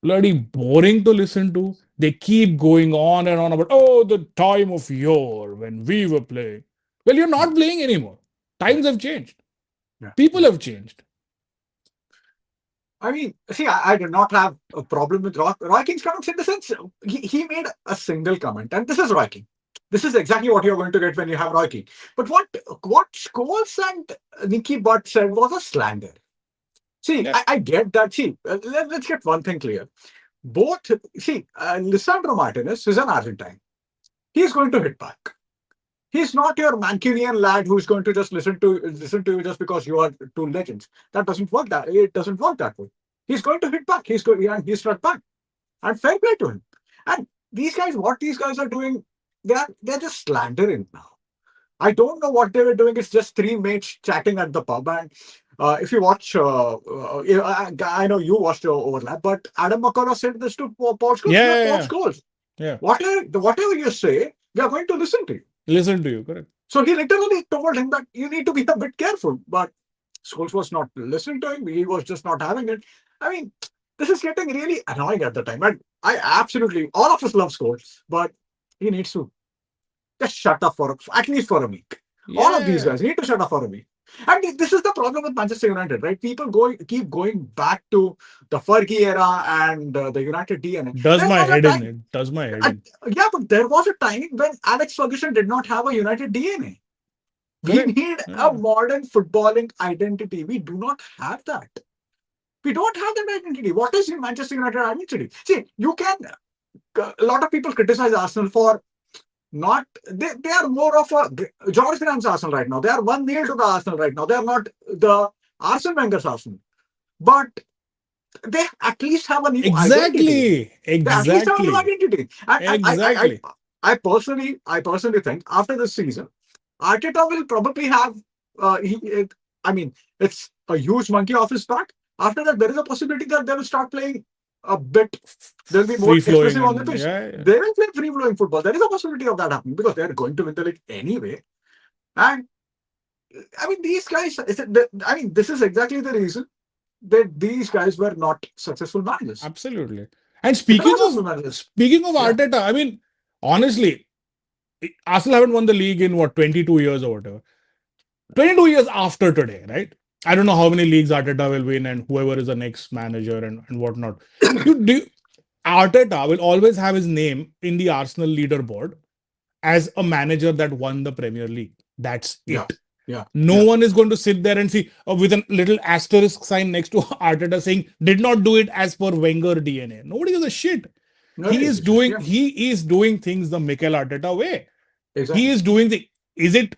bloody boring to listen to. They keep going on and on about the time of yore when we were playing. Well, you're yeah, not playing anymore. yeah, Times have changed. yeah, People yeah. have changed. I mean, see, I did not have a problem with Roy King's comments in the sense he made a single comment, and this is Roy King. This is exactly what you're going to get when you have Roy King. But what Scholes and Nicky Butt said was a slander. See, Yeah. I get that. See, let's get one thing clear. Both, see, Lisandro Martinez is an Argentine. He's going to hit back. He's not your Mancunian lad who's going to just listen to you just because you are two legends. That doesn't work. It doesn't work that way. He's going to hit back. He's struck back. And fair play to him. And what these guys are doing, they're just slandering now. I don't know what they were doing. It's just three mates chatting at the pub. And if you watch, I know you watched your overlap, but Adam McCullough said this to Paul Scholes. Yeah, Yeah, yeah, Paul yeah. Scholes. Yeah. Whatever you say, we are going to listen to you. Listen to you, correct. So he literally told him that you need to be a bit careful. But Scholes was not listening to him. He was just not having it. I mean, this is getting really annoying at the time. And I absolutely, all of us love Scholes, but he needs to just shut up for at least for a week. All of these Yeah. guys need to shut up for a week. And this is the problem with Manchester United, right? People keep going back to the Fergie era and the United DNA. Does There my was a head in. time, It does my head uh, in. yeah, but there was a time when Alex Ferguson did not have a United DNA. We Correct. need a Yeah. modern footballing identity. We do not have that. We don't have that identity. What is the Manchester United identity? See, you can. A lot of people criticize Arsenal for not. They are more of a George Graham's Arsenal right now. They are 1-0 to the Arsenal right now. They are not the Arsene Wenger's Arsenal, but they at least have a new identity. Exactly. They at least have a new Exactly. identity. And Exactly. I personally think after this season, Arteta will probably have. I mean, it's a huge monkey off his back. After that, there is a possibility that they will start playing a bit. They'll be more Free flowing expressive on the and pitch. yeah, yeah. They will play free flowing football. There is a possibility of that happening because they are going to win the league anyway. And I mean, these guys. I mean, this is exactly the reason that these guys were not successful managers. Absolutely. And They're not successful managers. speaking of Yeah, Arteta, I mean, honestly, Arsenal haven't won the league in what 22 years or whatever. 22 years after today, right? I don't know how many leagues Arteta will win and whoever is the next manager and whatnot. You Arteta will always have his name in the Arsenal leaderboard as a manager that won the Premier League. That's yeah, it. yeah, No yeah. one is going to sit there and see with a little asterisk sign next to Arteta saying did not do it as per Wenger DNA. Nobody gives a shit. No, it is. Yeah, He is doing things the Mikel Arteta way. He exactly. is doing the is it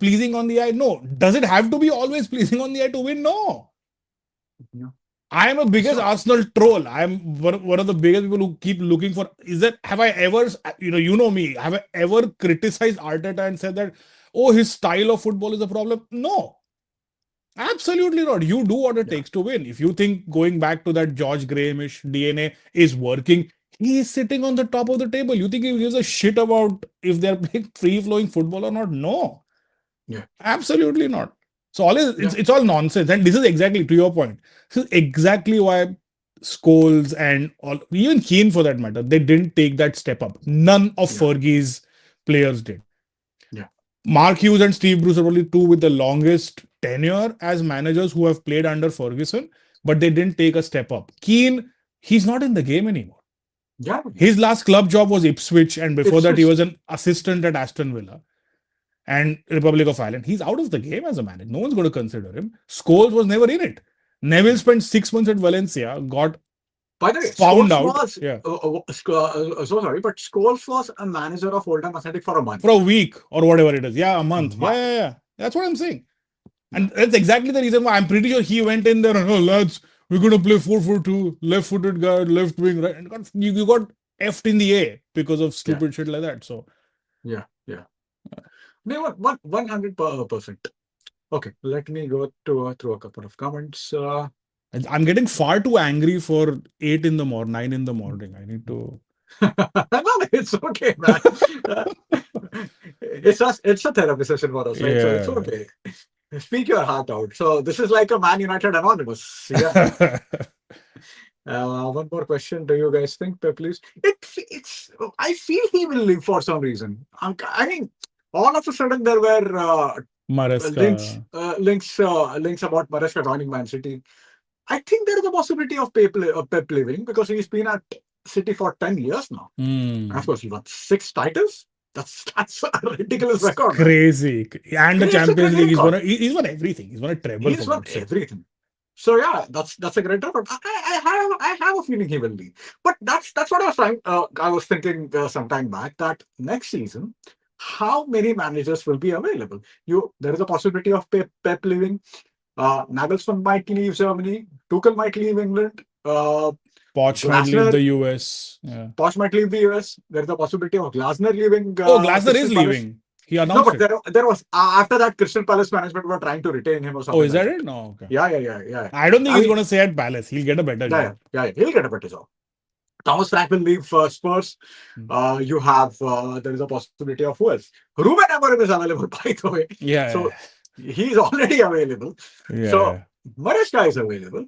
pleasing on the eye? No. Does it have to be always pleasing on the eye to win? No. Yeah. I am a It's biggest not. Arsenal troll. I'm one of the biggest people who keep looking for. Is that have I ever, you know me, have I ever criticized Arteta and said that, oh, his style of football is a problem? No, absolutely not. You do what it Yeah, takes to win. If you think going back to that George Grahamish DNA is working, he is sitting on the top of the table. You think he gives a shit about if they're playing free flowing football or not? No, yeah, absolutely not. So all is yeah, it's all nonsense. And this is exactly to your point. This is exactly why Scholes and all even Keane for that matter, they didn't take that step up. None of yeah, Fergie's players did. yeah, Mark Hughes and Steve Bruce are probably two with the longest tenure as managers who have played under Ferguson, but they didn't take a step up. Keane, he's not in the game anymore. yeah. His last club job was Ipswich, and before It's that, he switched. was an assistant at Aston Villa and Republic of Ireland. He's out of the game as a manager. No one's going to consider him. Scholes was never in it. Neville Yeah. spent 6 months at Valencia, got By the way, found Scholes out, was yeah, so sorry, but Scholes was a manager of Oldham Athletic for a for month. a week or whatever it is. Yeah, a A month. Yeah, month. yeah, yeah. That's what I'm saying. Yeah, And that's exactly the reason why I'm pretty sure he went in there and, oh, lads, we're going to play 4-4-2, left footed guy, left wing, right. And you got effed in the A because of yeah, stupid shit like that. So, yeah, yeah. No, 100%. Okay, let me go through a couple of comments. I'm getting far too angry for 8 in the morning, 9 in the morning. I need to. No, it's okay, man. Uh, it's a therapy session for us, right? So it's Yeah. okay. Speak your heart out. So this is like a Man United Anonymous. Yeah. One more question. Do you guys think, please? It's. I feel he will leave for some reason. I mean, all of a sudden there were links, Maresca. links about Maresca joining Man City. I think there is a possibility of Pep leaving because he's been at City for 10 years now. And of Hmm. course, he won 6 titles. That's a ridiculous It's record, man. crazy. And the It's a Champions crazy League, record. he's won everything. He's won a treble He's for won God's sake. everything. So yeah, that's a great record. I have a feeling he will leave. But that's what I was trying. I was thinking some time back that next season, how many managers will be available? There is a possibility of Pep leaving. Nagelsmann might leave Germany. Tuchel might leave England. Poch might leave Glasner, the US. Yeah. Poch might leave the US. There is a possibility of Glasner leaving Oh, Glasner is Crystal Palace. leaving. He No, announced but it. there was after that Crystal Palace management were trying to retain him or Oh, something is like that that. it? No, okay. Yeah. I don't think I he's mean, going to stay at Palace. He'll get a better yeah. job. He'll get a better job. Thomas Frank will leave Spurs. Hmm. You have there is a possibility of who else? Ruben Amorim is available, by the way. Yeah, So he's already available. So yeah. Maresca is available.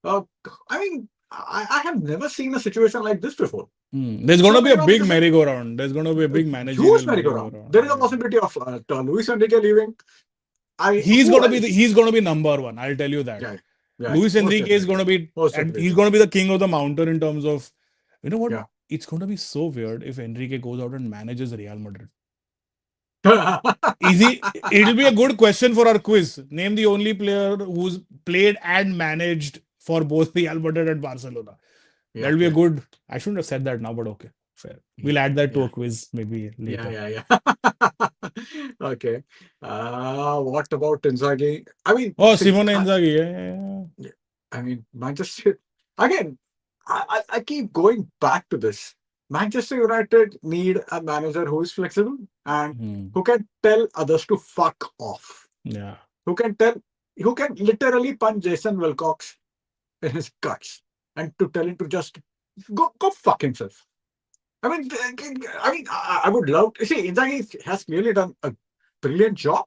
Uh, I mean, I have never seen a situation like this before. There's going So to be many a big managers, merry-go-round. There's going to be a big huge managerial merry-go-round. merry-go-round. There is a Yeah. possibility of Luis Enrique leaving. He's Who going to be else? he's going to be number one. I'll tell you that. Yeah, yeah, Luis most Enrique is going definitely, to be, most and he's definitely. going to be the king of the mountain in terms of, you know what? Yeah. It's going to be so weird if Enrique goes out and manages Real Madrid. Yeah, It'll be a good question for our quiz. Name the only player who's played and managed for both Real Madrid and Barcelona. That'll be a yeah, good. I shouldn't have said that now, but okay, fair. yeah, We'll add that to yeah, a quiz maybe later. yeah. Okay. What about Inzaghi? I mean, Oh, see, Simone Inzaghi. Yeah. yeah, I mean, Manchester. Again, I keep going back to this. Manchester United need a manager who is flexible and Hmm. who can tell others to fuck off. Yeah. Who can tell who can literally punch Jason Wilcox in his guts and to tell him to just go fuck himself. I mean, I would love to see. Inzaghi has clearly done a brilliant job,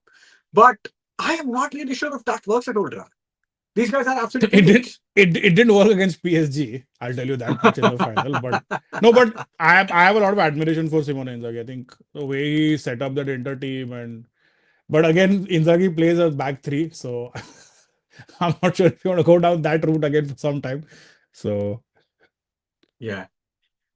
but I am not really sure if that works at Old Trafford. These guys are absolute It didn't. idiots. It didn't work against PSG. I'll tell you that much in the final. But no, but I have a lot of admiration for Simone Inzaghi. I think the way he set up that Inter team, and but again, Inzaghi plays as back three, so I'm not sure if you want to go down that route again for some time. So Yeah.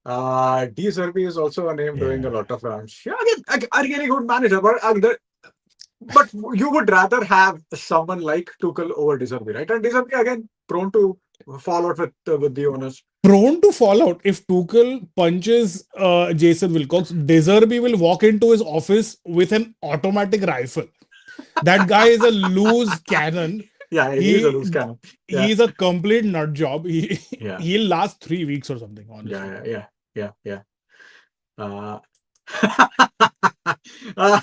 D Zerbi is also a name doing a yeah, lot of rounds. Yeah, again, a really good manager, but you would rather have someone like Tuchel over De Zerbi, right? And De Zerbi again prone to fall out with the owners. prone to fallout. If Tuchel punches Jason Wilcox, Deserby will walk into his office with an automatic rifle. That guy is a loose cannon. Yeah, he's a He loose cannon. Yeah, he's a complete nut job. yeah, He'll last 3 weeks or something. Honestly, yeah, yeah, yeah, yeah. Uh, uh,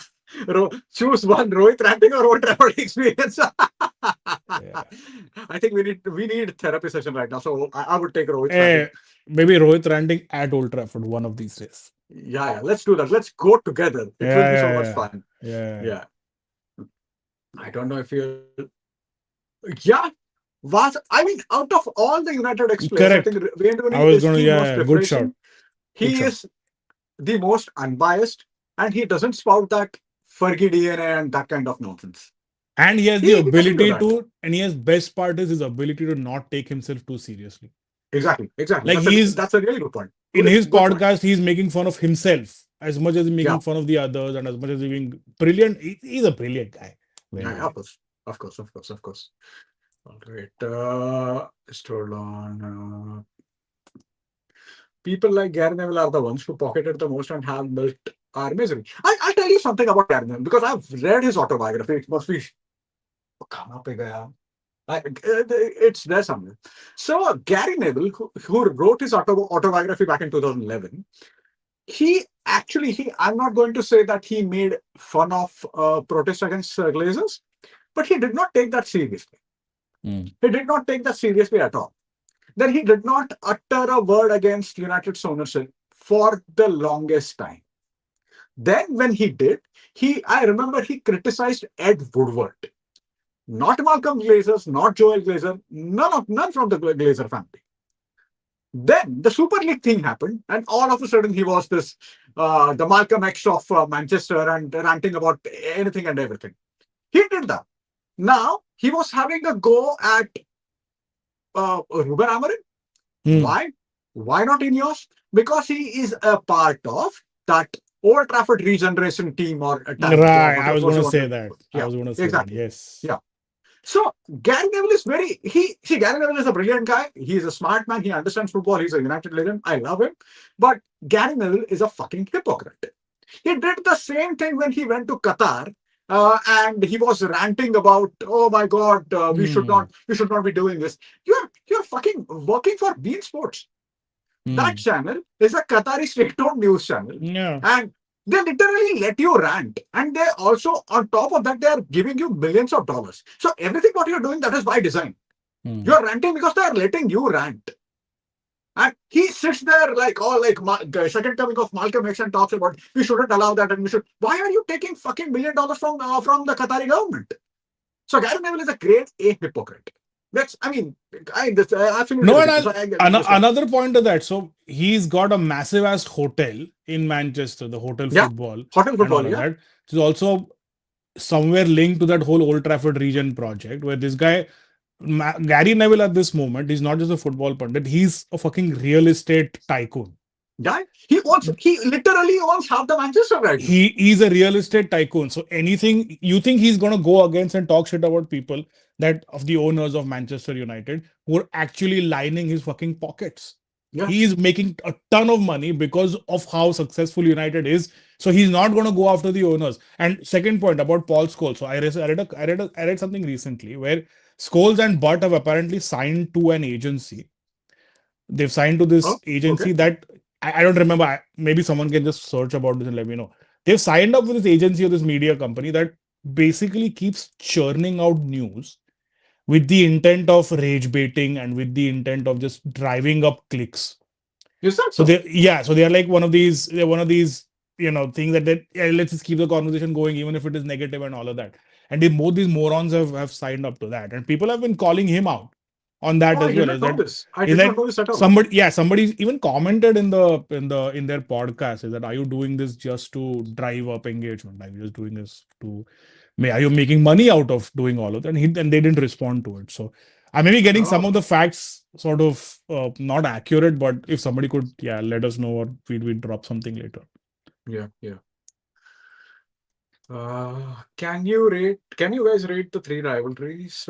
choose one: Rohit ranting or Old Trafford experience. yeah. I think we need therapy session right now. So I would take Rohit Eh, ranting. maybe Rohit ranting at Old Trafford one of these days. Yeah, yeah. Let's do that. Let's go together. It will Yeah, be so yeah, much yeah, fun. yeah. Yeah. I don't know if you. Yeah. I mean, out of all the United X players, I think Correct. Wayne I Rooney was is gonna. the most Yeah, good shot. refreshing. Good He shot. is the most unbiased, and he doesn't spout that Fergie DNA and that kind of nonsense. And he has the He doesn't do ability that. to, and he has best part is his ability to not take himself too seriously. Exactly, exactly. Like That's a really good point. in his Good point. podcast, he's making fun of himself as much as he's Yeah, making fun of the others, and as much as he's being brilliant. He's a brilliant guy. Wayne yeah, of Rooney. course, of course, of course, of course. All right. Just hold on. People like Gary Neville are the ones who pocketed the most and have built our misery. I'll tell you something about Gary Neville because I've read his autobiography. It must be. कहाँ पे गया? It's there somewhere. So Gary Neville, who wrote his autobiography back in 2011, I'm not going to say that he made fun of protest against Glazers, but he did not take that seriously. Mm. He did not take that seriously at all. Then he did not utter a word against United's ownership for the longest time. Then when he did, I remember he criticized Ed Woodward. Not Malcolm Glazers, not Joel Glazer, none from the Glazer family. Then the Super League thing happened, and all of a sudden he was the Malcolm X of Manchester and ranting about anything and everything. He did that. Now he was having a go at Ruben Amorim. Mm. Why? Why not Ineos? Because he is a part of that Old Trafford regeneration team or Right. I whatever was you going to want say to. that. I Yeah, was going to say that. exactly. Yes. Yeah. So Gary Neville is Gary Neville is a brilliant guy. He's a smart man. He understands football. He's a United legend. I love him. But Gary Neville is a fucking hypocrite. He did the same thing when he went to Qatar. And he was ranting about, oh my God, Mm. we should not be doing this. You're fucking working for Bean Sports. That Mm. channel is a Qatari state-owned news channel, Yeah. and they literally let you rant. And they also, on top of that, they are giving you millions of dollars. So everything what you're doing, that is by design. Mm. You're ranting because they are letting you rant. And he sits there like all like the second coming of Malcolm X and talks about we shouldn't allow that and we should. Why are you taking fucking $1 million from the Qatari government? So Gary Neville is a great a hypocrite. That's absolutely No, and ridiculous. I get this one. another point to that. So he's got a massive ass hotel in Manchester, the Hotel Yeah, Football, hotel and all football. of Yeah, that. Which is also somewhere linked to that whole Old Trafford region project, where this guy, Gary Neville, at this moment, he's not just a football pundit, he's a fucking real estate tycoon. yeah. He literally owns half the Manchester right now. He's a real estate tycoon. So anything you think he's gonna go against and talk shit about people that of the owners of Manchester United who are actually lining his fucking pockets. Yeah. He's making a ton of money because of how successful United is. So he's not going to go after the owners. And second point about Paul Scholes. So I read something recently where Scholes and Butt have apparently signed to an agency. They've signed to this Oh, okay. agency that I don't remember. Maybe someone can just search about this and let me know. They've signed up with this agency or this media company that basically keeps churning out news with the intent of rage baiting and with the intent of just driving up clicks. Is that So so? so they're like one of these things that yeah, let's just keep the conversation going even if it is negative and all of that. And both these morons have signed up to that, and people have been calling him out on Oh, that I as did well. not know this. I Is did not that know this at all. somebody even commented in their podcast is that, are you doing this just to drive up engagement? Are you just doing this to are you making money out of doing all of that? And they didn't respond to it. So I may be getting some of Oh, the facts sort of not accurate, but if somebody could, yeah, let us know, or we'd drop something later. yeah, yeah. Can you rate? Can you guys rate the three rivalries?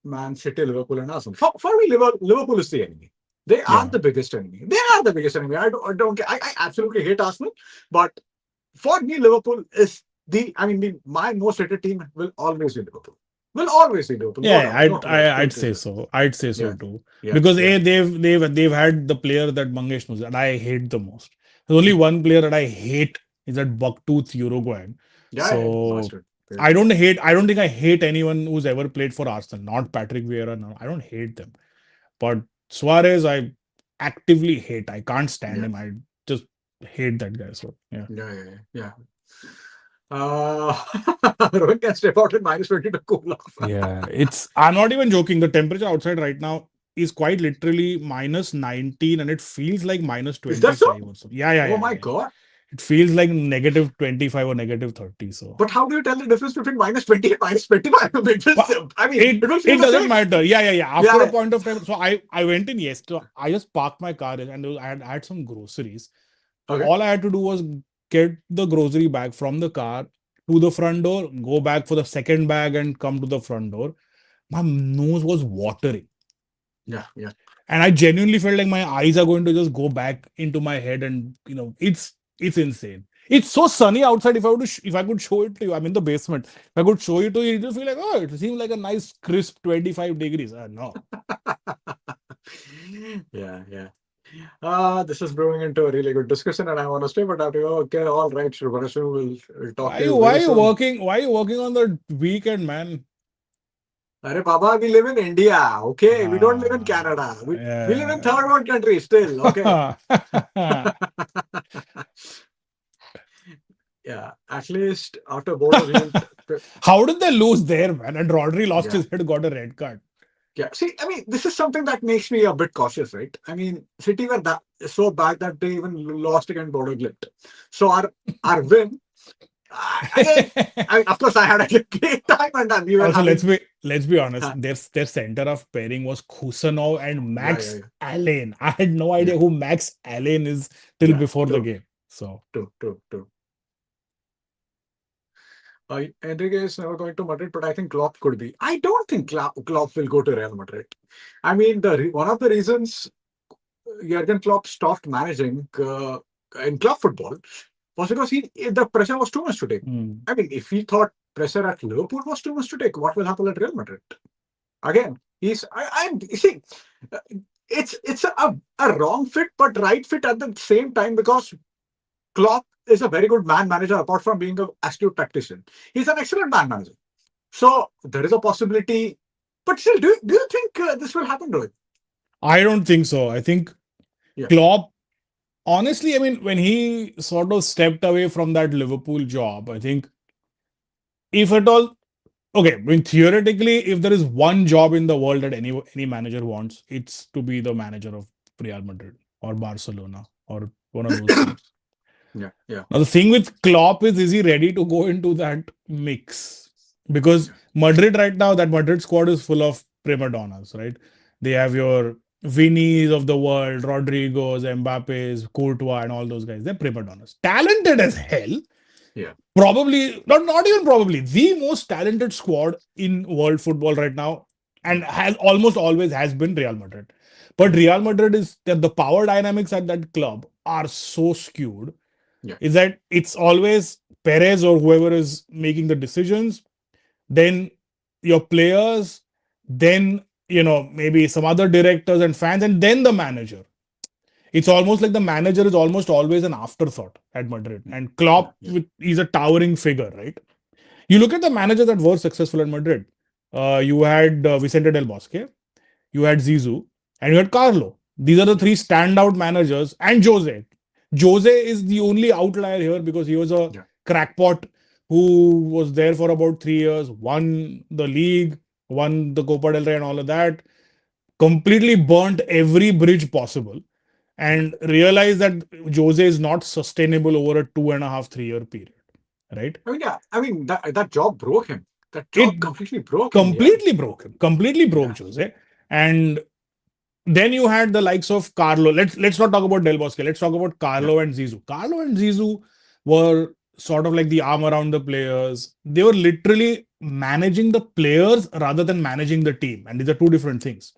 Man City, Liverpool, and Arsenal. For me, Liverpool is the enemy. They are Yeah. the biggest enemy. They are the biggest enemy. I don't care. I absolutely hate Arsenal, but for me, Liverpool is the. I mean, my most hated team will always be Liverpool. Will always be Liverpool. No Yeah, doubt. No doubt. I'd Please, say so. I'd say so yeah, too. yeah, Because yeah, they've had the player that Mangesh knows that I hate the most. There's only one player that I hate, is that bucktooth Uruguayan. yeah, yeah. So Bastard. Yeah, I don't think I hate anyone who's ever played for Arsenal. Not Patrick Vieira. No, I don't hate them. But Suarez, I actively hate. I can't stand yeah, him. I just hate that guy. So yeah. yeah, yeah, yeah. Uh, Rohit can step out in -20 to cool off. Yeah, I'm not even joking. The temperature outside right now is quite literally -19, and it feels like minus Is that so? 25 or so. Yeah, Oh yeah, my yeah, yeah. God. It feels like -25 or -30. So, But how do you tell the difference between -20 and -25? but I mean, it will feel it the doesn't same. matter. Yeah. After a Yeah. point of time, so I went in yesterday. I just parked my car and I had some groceries. Okay. All I had to do was get the grocery bag from the car to the front door, go back for the second bag, and come to the front door. My nose was watering. Yeah. Yeah. And I genuinely felt like my eyes are going to just go back into my head, and it's insane. It's so sunny outside. If I could show it to you, I'm in the basement. If I could show it to you, you just feel like, oh, it seems like a nice crisp 25 degrees. No. Yeah. Yeah. This is brewing into a really good discussion, and I want to stay. But after okay, all right, Shubharashu, we'll talk to you Why very are you soon. working? Why are you working on the weekend, man? Arey Baba, we live in India. Okay, we don't live in Canada. We live in third Yeah. world country still. Okay. Yeah. At least after Bodo Glimt. How did they lose there, man? And Rodri lost Yeah. his head, got a red card. Yeah, see, I mean, this is something that makes me a bit cautious, right? I mean, City were that so bad that they even lost against Bodo Glimt. So our win, again, I mean, of course, I had a great time, and we were Also, having, let's be honest. uh, Their center of pairing was Kusanov and yeah, yeah, Max yeah, Allen. I had no yeah, idea who Max Allen is till yeah, before the true, game. So true, true, true. Enrique is never going to Madrid, but I think Klopp could be. I don't think Klopp will go to Real Madrid. I mean, one of the reasons Jurgen Klopp stopped managing in club football was because the pressure was too much to take. mm. I mean, if he thought pressure at Liverpool was too much to take, what will happen at Real Madrid? Again, I you see, uh, it's a wrong fit, but right fit at the same time because Klopp is a very good man manager. Apart from being an astute tactician, he's an excellent man manager. So there is a possibility, but still, do you think this will happen to it? I don't think so. I think Yeah, Klopp, honestly, I mean, when he sort of stepped away from that Liverpool job, I think if at all, okay, I mean, theoretically, if there is one job in the world that any manager wants, it's to be the manager of Real Madrid or Barcelona or one of those teams. yeah, yeah, Now, the thing with Klopp is he ready to go into that mix? Because yeah, Right now, that Madrid squad is full of prima donnas, right? They have your Vinny's of the world, Rodrigo's, Mbappe's, Courtois, and all those guys. They're prima donnas. Talented as hell. yeah, Probably, not even probably, the most talented squad in world football right now, and has almost always has been Real Madrid. But yeah, Real Madrid is that the power dynamics at that club are so skewed, yeah, is that it's always Perez or whoever is making the decisions, then your players, then maybe some other directors and fans, and then the manager. It's almost like the manager is almost always an afterthought at Madrid. And yeah, Klopp, yeah. he's a towering figure, right? You look at the managers that were successful at Madrid. you had Vicente Del Bosque, you had Zizou, and you had Carlo. These are the Yeah. three standout managers, and Jose. Jose is the only outlier here because he was a Yeah. crackpot who was there for about 3 years, won the league, won the Copa del Rey, and all of that. Completely burnt every bridge possible, Yeah. and realized that Jose is not sustainable over a 2.5, 3 year period. Right? I mean, yeah. I mean, that job broke him. That job It completely broke him. Yeah. completely broke him, completely broke Yeah. Jose. And then you had the likes of Carlo. Let's not talk about Del Bosque. Let's talk about Yeah. Carlo and Zizou. Carlo and Zizou were sort of like the arm around the players. They were literally managing the players rather than managing the team. And these are two different things.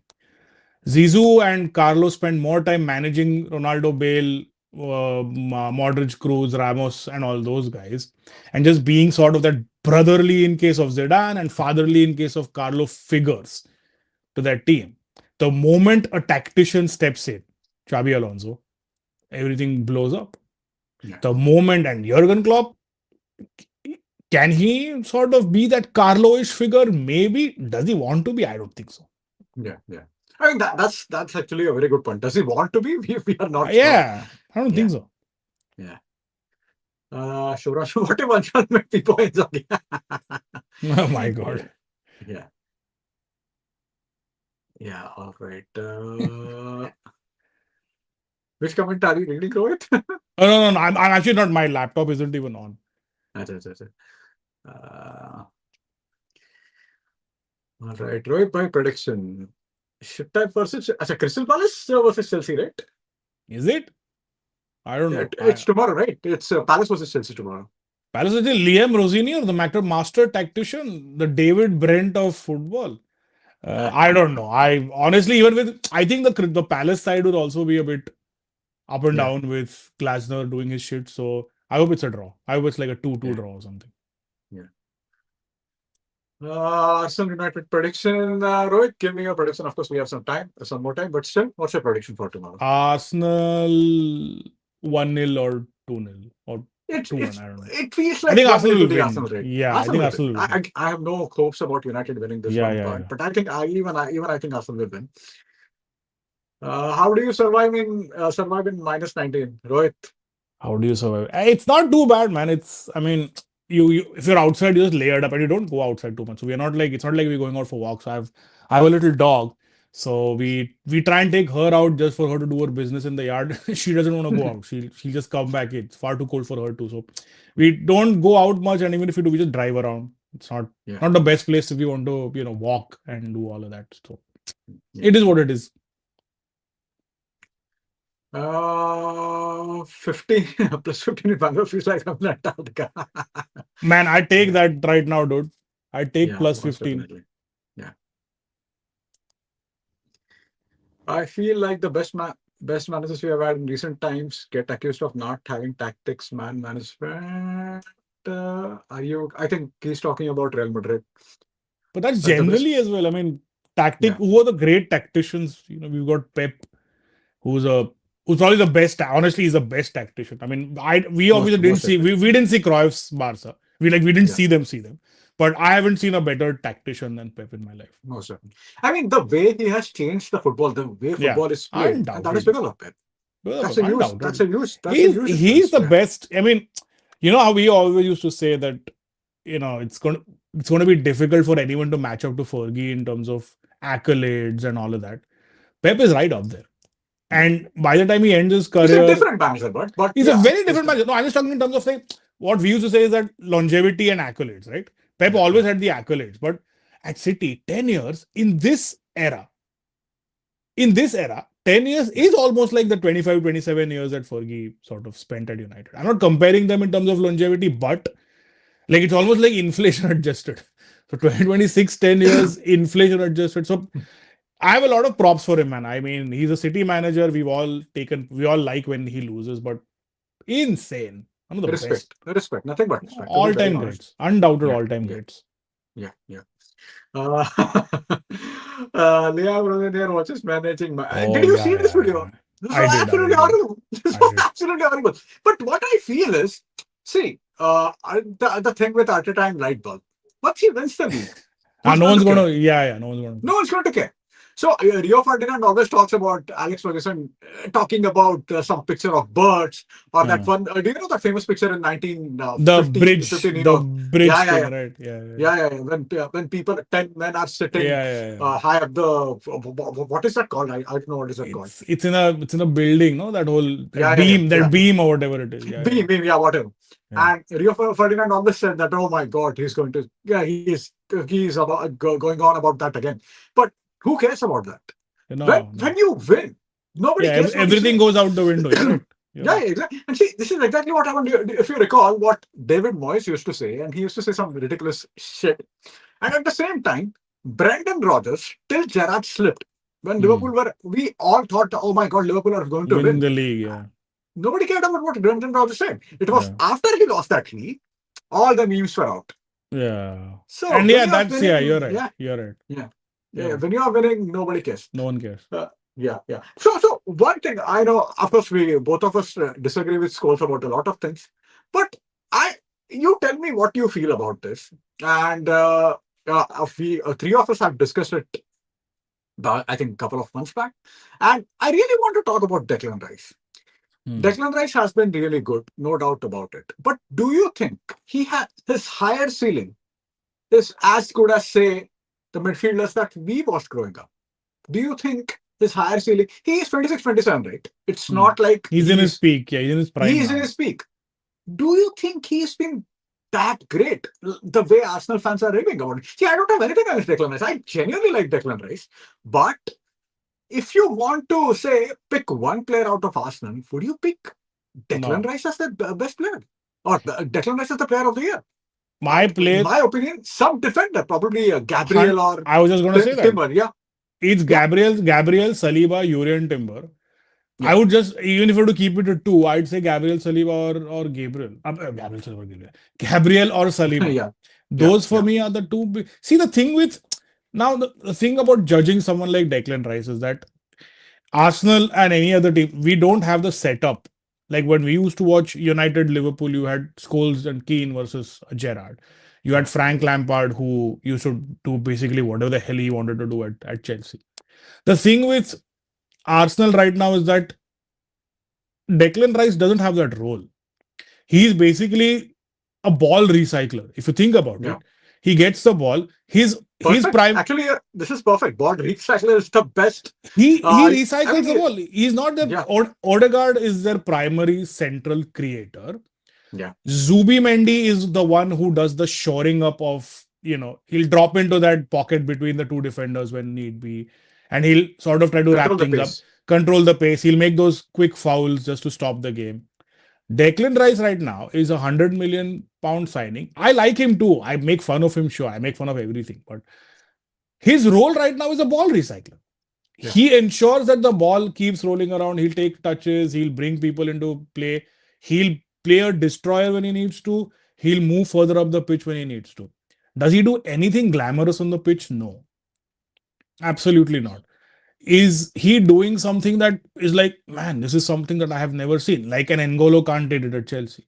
Zizou and Carlos spent more time managing Ronaldo, Bale, Modric, Cruz, Ramos, and all those guys, and just being sort of that brotherly in case of Zidane and fatherly in case of Carlo figures to that team. The moment a tactician steps in, Xabi Alonso, everything blows up. Yeah. The moment, and Jurgen Klopp, can he sort of be that Carlo-ish figure? Maybe. Does he want to be? I don't think so. Yeah. Yeah. I mean, that's actually a very good point. Does he want to be? We are not sure. Yeah, I don't Yeah. think so. Yeah. Shivrash, what if Anshul met people in Zambia? Oh my Yeah. God. Yeah. Yeah. All right. Which comment are you reading, Rohit? Oh, no. I'm actually not. My laptop isn't even on. Acha, acha, acha. Uh, all right. Rohit, my prediction. Should I versus Crystal Palace versus Chelsea, right? Is it? I don't Yeah, know. it's tomorrow, right? It's Palace versus Chelsea tomorrow. Palace is the Liam Rosini or the master tactician, the David Brent of football. I don't know. I honestly, even with, I think the Palace side would also be a bit up and Yeah. down with Glasner doing his shit. So I hope it's a draw. I hope it's like a 2-2 Yeah. draw or something. Yeah. Arsenal United prediction. Rohit, give me your prediction. Of course, we have some more time, but still, what's your prediction for tomorrow? Arsenal 1-0 or 2-0 or It's 2-1. it's I don't know. it feels I like think 1-0 Arsenal to will the win. Arsenal, right? Yeah, I Arsenal think will win. Arsenal will win. I have no hopes about United winning this Yeah, one, yeah, yeah. but I think I think Arsenal will win. How do you survive in minus 19, Rohit? How do you survive? It's not too bad, man. I mean, you if you're outside, you just lay it up and you don't go outside too much. So we're not like, it's not like we're going out for walks. I have a little dog. So we try and take her out just for her to do her business in the yard. She doesn't want to go out. She'll just come back. It's far too cold for her too. So we don't go out much, and even if we do, we just drive around. It's not Yeah, not the best place if you want to, walk and do all of that. So yeah. it is what it is. 15 plus 15 in Bangalore feels like I'm in Antarctica. Man, I take Yeah, that right now, dude. I take yeah, plus most 15. definitely. Yeah. I feel like the best managers we have had in recent times get accused of not having tactics, man management. I think he's talking about Real Madrid. But that's Like the generally as best. well. I mean, Yeah, who are the great tacticians? We've got Pep, who's a who's probably the best. Honestly, he's the best tactician. I mean, we obviously didn't most see definitely. we didn't see Cruyff's Barca. We didn't Yeah, see them. But I haven't seen a better tactician than Pep in my life. most definitely. I mean, the way he has changed the way Yeah, football is played, and that is undoubtedly, because of Pep. That's undoubtedly. a huge, that's a He's huge he's difference. the Yeah, best. I mean, how we always used to say that it's going to be difficult for anyone to match up to Fergie in terms of accolades and all of that. Pep is right up there. yeah. And by the time he ends his He's a career, different manager, but he's a yeah, very he's different done. manager. No, I'm just talking in terms of like what we used to say is that longevity and accolades, right? Pep Yeah, always yeah, had the accolades, but at City, 10 years in this era, 10 years yeah. is almost like the 25, 27 years that Fergie sort of spent at United. I'm not comparing them in terms of longevity, but like it's almost like inflation adjusted. So 2026, 10 years, inflation adjusted. So I have a lot of props for him, man. I mean, he's a City manager. We all like when he loses, but insane. One of the best. Respect, nothing but respect. To be All very time honest. greats. Undoubted Yeah, all time yeah, greats. yeah, yeah. Uh, Leah Brother watches managing. Did Oh, you yeah, see this yeah, video? yeah. This I was did. I absolutely did. horrible. This I was did. absolutely horrible. But what I feel is, see, the thing with Arteta and Light Bulb, once he wins the league. Who's No going one's to going care? to, yeah, no one's going to No care. one's going to care. So Rio Ferdinand always talks about Alex Ferguson talking about some picture of birds or that Uh, one. Do you know that famous picture in 1950, the 15, bridge, 15, the yeah, bridge yeah, thing, yeah. right? Yeah, yeah, Yeah, yeah, yeah. When people, 10 men are sitting yeah, yeah, yeah. high up the, what is that called? I don't know what is that called. It's in a building, no? That whole Yeah, yeah, yeah, beam, yeah. that beam or whatever it is. Yeah, yeah, Yeah, whatever. yeah. And Rio Ferdinand always said that, oh my God, he's going to, yeah, he's about going on about that again. But who cares about that? When No, when no. you win, nobody Yeah, cares what you everything say. goes out the window. You're right. You're Yeah, right. yeah, exactly. And see, this is exactly what happened. If you recall what David Moyes used to say, and he used to say some ridiculous shit. And at the same time, Brendan Rodgers till Gerrard slipped. When Liverpool Hmm. were, we all thought, oh my God, Liverpool are going to Winning win. the league. Yeah, Nobody cared about what Brendan Rodgers said. It was yeah, after he lost that league, all the memes were out. yeah. So And when yeah, you are that's yeah. You're winning, right. yeah, You're right. yeah, You're yeah, right. when you are winning, nobody cares. No one cares. Yeah. So one thing I know, of course, we both of us disagree with Scholes about a lot of things, but I, you tell me what you feel about this, and we three of us have discussed it, I think, a couple of months back, and I really want to talk about Declan Rice. Hmm. Declan Rice has been really good, no doubt about it. But do you think he has his higher ceiling is as good as, say, the midfielders that we watched growing up? Do you think his higher ceiling? He is 26, 27, right? It's Hmm. not like He's in his peak. Yeah, he's in his prime he's in now. his peak. Do you think he's been that great? The way Arsenal fans are raving about it. See, I don't have anything against Declan Rice. I genuinely like Declan Rice. But if you want to say pick one player out of Arsenal, would you pick Declan No, Rice as the best player? Or Declan Rice as the player of the year? my In play. my opinion, some defender, probably Gabriel or I was just gonna say that Timber. Yeah, it's yeah, Gabriel, Saliba, Urian Timber. I yeah, would just, even if you were to keep it to two, I'd say Gabriel Saliba or Gabriel. Gabriel Saliba, Gabriel or Saliba. yeah, yeah, Those for yeah, me are the two. See, the thing with now, the thing about judging someone like Declan Rice is that Arsenal and any other team, we don't have the setup. Like when we used to watch United Liverpool, you had Scholes and Keane versus Gerrard. You had yeah. Frank Lampard, who used to do basically whatever the hell he wanted to do at Chelsea. The thing with Arsenal right now is that Declan Rice doesn't have that role. He's basically a ball recycler. If you think about Yeah. it, he gets the ball. His Perfect. prime. Actually, this is perfect. Ball recycler is the best. He I recycles mean, the ball. He's not their yeah, Odegaard is their primary central creator. yeah. Zubi Mendy is the one who does the shoring up of, he'll drop into that pocket between the two defenders when need be, and he'll sort of try to Control wrap the things up, pace. control the pace. He'll make those quick fouls just to stop the game. Declan Rice right now is a £100 million signing. I like him too. I make fun of him, sure. I make fun of everything. But his role right now is a ball recycler. Yeah. He ensures that the ball keeps rolling around. He'll take touches. He'll bring people into play. He'll play a destroyer when he needs to. He'll move further up the pitch when he needs to. Does he do anything glamorous on the pitch? No, absolutely not. Is he doing something that is like, man, this is something that I have never seen, like an N'Golo Kante did at Chelsea?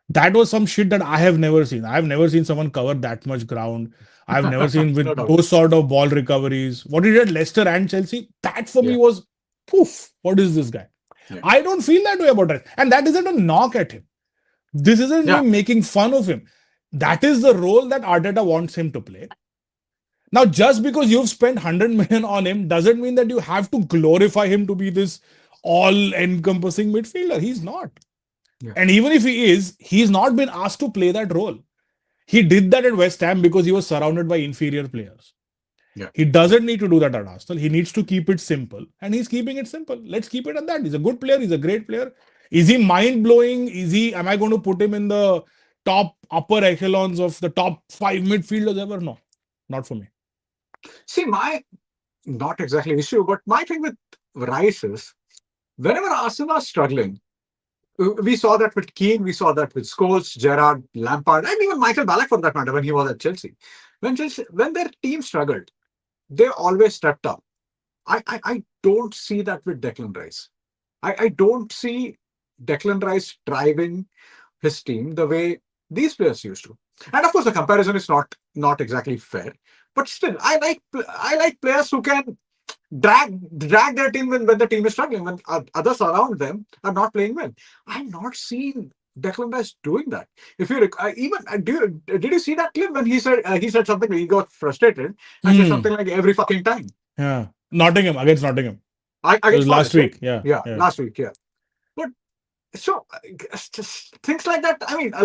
That was some shit that I have never seen. I have never seen someone cover that much ground. I've never seen No with doubt. those sort of ball recoveries. What he did at Leicester and Chelsea, that for me Yeah. was poof. What is this guy? Yeah. I don't feel that way about it. And that isn't a knock at him. This isn't me Yeah. making fun of him. That is the role that Arteta wants him to play. Now, just because you've spent 100 million on him doesn't mean that you have to glorify him to be this all encompassing midfielder. He's not. Yeah. And even if he is, he's not been asked to play that role. He did that at West Ham because he was surrounded by inferior players. Yeah. He doesn't need to do that at Arsenal. He needs to keep it simple. And he's keeping it simple. Let's keep it at that. He's a good player. He's a great player. Is he mind blowing? Am I going to put him in the top upper echelons of the top five midfielders ever? No, not for me. See, my not exactly issue, but my thing with Rice is whenever Arsenal are struggling, we saw that with Keane, we saw that with Scholes, Gerrard, Lampard, and even Michael Ballack for that matter when he was at Chelsea. When their team struggled, they always stepped up. I don't see that with Declan Rice. I don't see Declan Rice driving his team the way these players used to. And of course, the comparison is not not exactly fair. But still, I like players who can drag their team when the team is struggling, when others around them are not playing well. I'm not seeing Declan Rice doing that. If you even did you see that clip when he said something, he got frustrated and said something Hmm. like every fucking time. Yeah. Nottingham, against Nottingham. It was Against last Forest, right? week. Yeah. Yeah, Yeah. last week, yeah. But so it's just things like that. I mean, I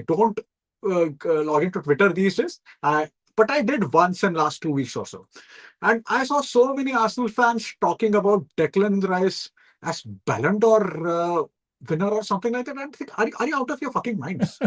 don't log into Twitter these days. But I did once in last 2 weeks or so, and I saw so many Arsenal fans talking about Declan Rice as Ballon d'Or winner or something like that. And I think, are you out of your fucking minds?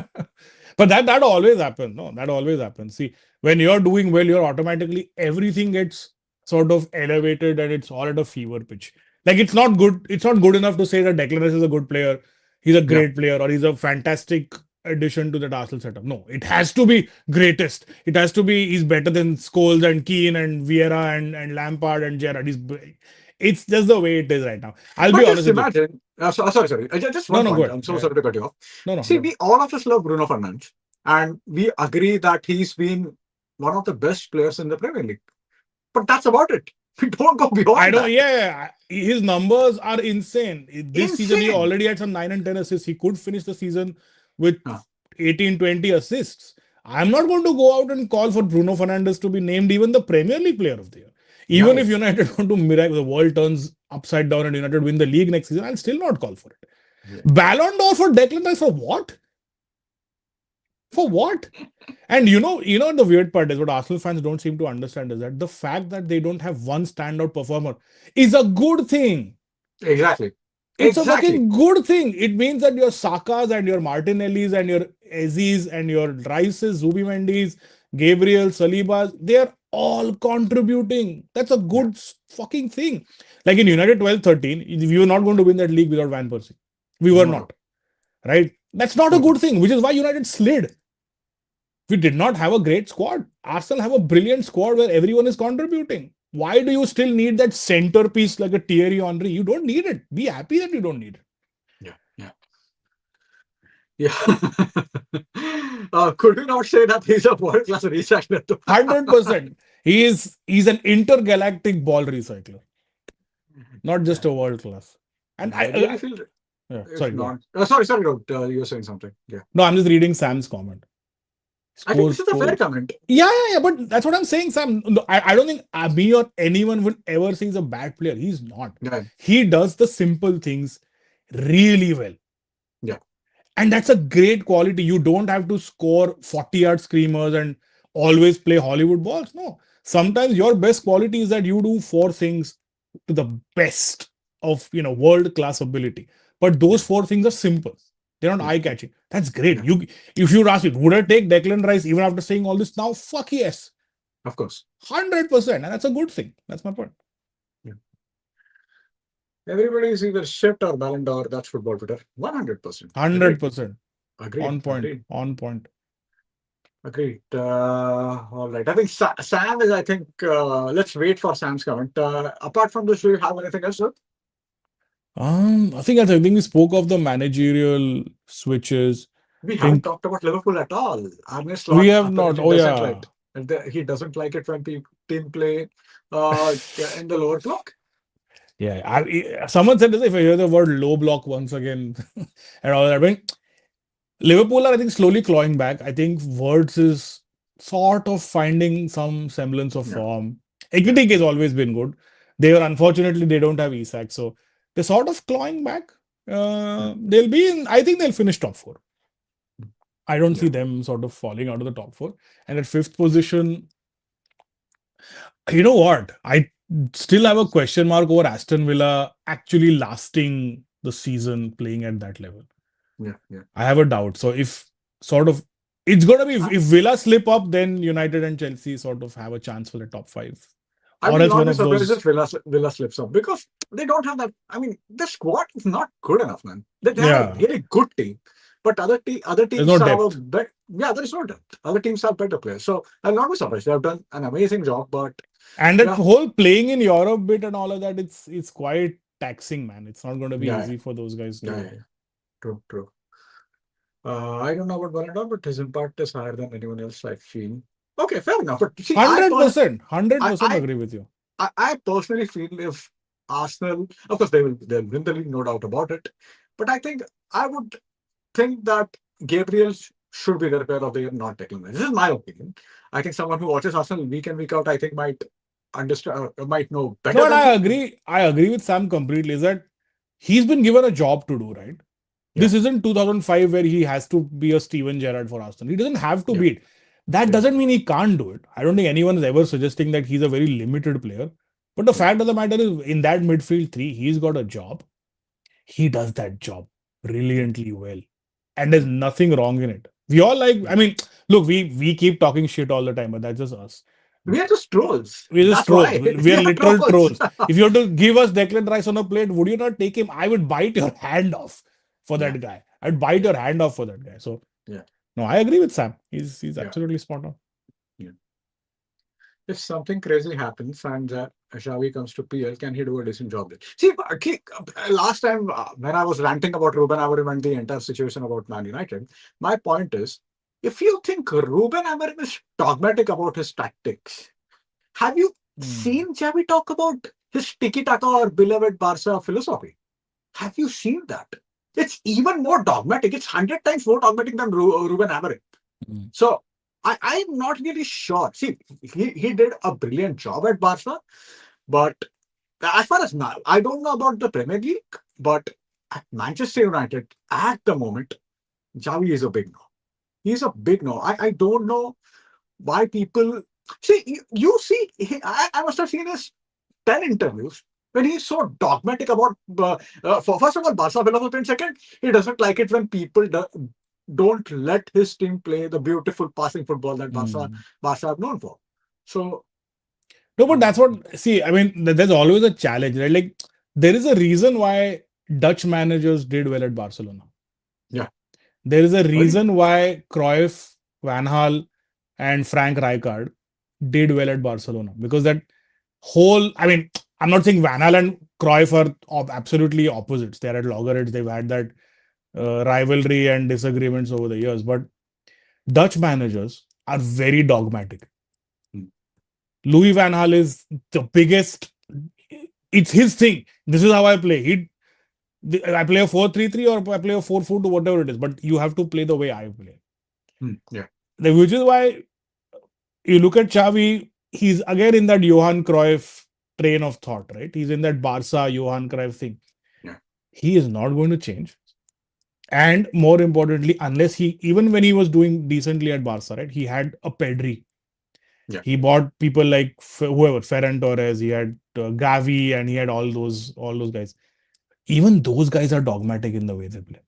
But that always happens. No, that always happens. See, when you're doing well, you're automatically everything gets sort of elevated and it's all at a fever pitch. Like it's not good. It's not good enough to say that Declan Rice is a good player, he's a Yeah, great player, or he's a fantastic addition to that Arsenal setup. No, it has to be greatest. It has to be he's better than Scholes and Keane and Vieira and Lampard and Gerrard. It's just the way it is right now. I'll be but honest just with you. imagine. Sorry. Just No, one no, go point. ahead. I'm so Yeah. sorry to cut you off. No, no, See, go we all of us love Bruno Fernandes, and we agree that he's been one of the best players in the Premier League. But that's about it. We don't go I beyond don't. that. Yeah, his numbers are insane. This season, he Insane. already had some 9 and 10 assists. He could finish the season with Ah, 18, 20 assists. I'm not going to go out and call for Bruno Fernandes to be named even the Premier League Player of the Year. yeah, Even if United want to miracle, the world turns upside down and United win the league next season, I'll still not call for it. yeah. Ballon d'Or for Declan Rice for what? For what? And the weird part is what Arsenal fans don't seem to understand is that the fact that they don't have one standout performer is a good thing. Exactly. It's a Exactly. fucking good thing. It means that your Sakas and your Martinellis and your Ezis and your Rices, Zubimendis, Gabriel, Salibas, they are all contributing. That's a Yeah. good fucking thing. Like in Yeah. United 12-13, we were not going to win that league without Van Persie. We were No, no. not. Right? That's not a True, good true. thing, which is why United slid. We did not have a great squad. Arsenal have a brilliant squad where everyone is contributing. Why do you still need that centerpiece like a Thierry Henry? You don't need it. Be happy that you don't need it. Yeah. Yeah. Yeah. Could we not say that he's a world class recycler too? 100%. He's an intergalactic ball recycler, not just Yeah. a world class. And And I really feel yeah, if sorry, go ahead. not. Sorry, no, you were saying something. Yeah. No, I'm just reading Sam's comment. I think Scores, this is a fair scores. comment. Yeah. But that's what I'm saying, Sam. No, I don't think me or anyone will ever say he's a bad player. He's not. Yeah. He does the simple things really well. Yeah. And that's a great quality. You don't have to score 40-yard screamers and always play Hollywood balls. No. Sometimes your best quality is that you do four things to the best of world class ability. But those Yeah. four things are simple. They're not Yeah. eye catching. That's great. Yeah. If you ask me, would I take Declan Rice even after saying all this now? Fuck yes. Of course. 100%. And that's a good thing. That's my point. Yeah. Everybody is either shit or Ballon d'Or. That's football Twitter. 100%. Agreed. 100%. Agreed. On point. Agreed. On point. Agreed. All right. I think Sam is, I think, let's wait for Sam's comment. Apart from this, do you have anything else, sir? I think we spoke of the managerial switches. We I haven't think talked about Liverpool at all. Arne we Slot have not. apparently Oh doesn't like yeah, it. And he doesn't like it when people team play in the lower block. yeah. Someone said this. If I hear the word low block once again, and all that, I mean, Liverpool are I think slowly clawing back. I think Words is sort of finding some semblance of Yeah. form. Yeah. Ekitike has always been good. Unfortunately they don't have Isak, so they're sort of clawing back. Yeah. They'll be in. I think they'll finish top four. I don't see Yeah. them sort of falling out of the top four. And at fifth position, you know what? I still have a question mark over Aston Villa actually lasting the season playing at that level. Yeah. Yeah. I have a doubt. So if sort of it's gonna be if Villa slip up, then United and Chelsea sort of have a chance for the top five. I Or will else not one be of surprised those. if Villa slips up because they don't have that. I mean, the squad is not good enough, man. They have a Yeah, really good team, but other there's teams no have a depth. better. Yeah, there is no depth. Other teams have better players, so I'll not be surprised. They have done an amazing job, but And that yeah, whole playing in Europe bit and all of that, it's quite taxing, man. It's not gonna be yeah, easy for those guys to yeah, do yeah, that. yeah. True, true. I don't know about Ballon d'Or, but his impact is higher than anyone else, I feel. Okay, fair enough. But see, 100%, I, 100% I, agree with you. I personally feel if Arsenal, of course, they'll win the league, no doubt about it. But I think I would think that Gabriel should be the player of the year, not Declan Rice. This is my opinion. I think someone who watches Arsenal week in week out, I think might understand, might know No, better and than I me. agree. I agree with Sam completely. Is that he's been given a job to do, right? Yeah, This isn't 2005 where he has to be a Steven Gerrard for Arsenal. He doesn't have to yeah, be it. That yeah, doesn't mean he can't do it. I don't think anyone is ever suggesting that he's a very limited player. But the yeah, fact of the matter is, in that midfield three, he's got a job. He does that job yeah, brilliantly well. And there's yeah. nothing wrong in it. We all like, Yeah. I mean, look, we keep talking shit all the time, but that's just us. We are just trolls. We're just That's trolls. why We we are are literal trolls. trolls. If you have to give us Declan Rice on a plate, would you not take him? I would bite your hand off for Yeah, that guy. I'd bite yeah, your hand off for that guy. So yeah, no, I agree with Sam. He's yeah, absolutely spot on. yeah. If something crazy happens and Xavi comes to PL, can he do a decent job there? See, last time when I was ranting about Ruben Amorim and the entire situation about Man United, my point is, if you think Ruben Amorim is dogmatic about his tactics, have you Hmm. seen Xavi talk about his tiki-taka or beloved Barca philosophy? Have you seen that? It's even more dogmatic. It's 100 times more dogmatic than Ruben Amorim. Hmm. So I'm not really sure. See, he did a brilliant job at Barca, but as far as now, I don't know about the Premier League, but at Manchester United at the moment, Xavi is a big no. He's a big no. I don't know why people see. You see, I must have seen his 10 interviews when he's so dogmatic about. First of all, Barca philosophy, and second, he doesn't like it when people don't let his team play the beautiful passing football that Hmm. Barca are known for. So, No, but that's uh, what. See, I mean, there's always a challenge, right? Like there is a reason why Dutch managers did well at Barcelona. yeah, There is a very, reason why Cruyff, Van Gaal, and Frank Rijkaard did well at Barcelona because that whole. I mean, I'm not saying Van Gaal and Cruyff are absolutely opposites. They're at loggerheads. They've had that rivalry and disagreements over the years. But Dutch managers are very dogmatic. mm, Louis Van Gaal is the biggest. It's his thing. This is how I play. I play a 4-3-3 or I play a 4-4-2, whatever it is. But you have to play the way I play. yeah, Which is why you look at Xavi, he's again in that Johan Cruyff train of thought, right? He's in that Barca Johan Cruyff thing. yeah, He is not going to change. And more importantly, unless even when he was doing decently at Barca, right, he had a pedigree. yeah. He bought people like whoever, Ferran Torres, he had Gavi, and he had all those guys. Even those guys are dogmatic in the way they play.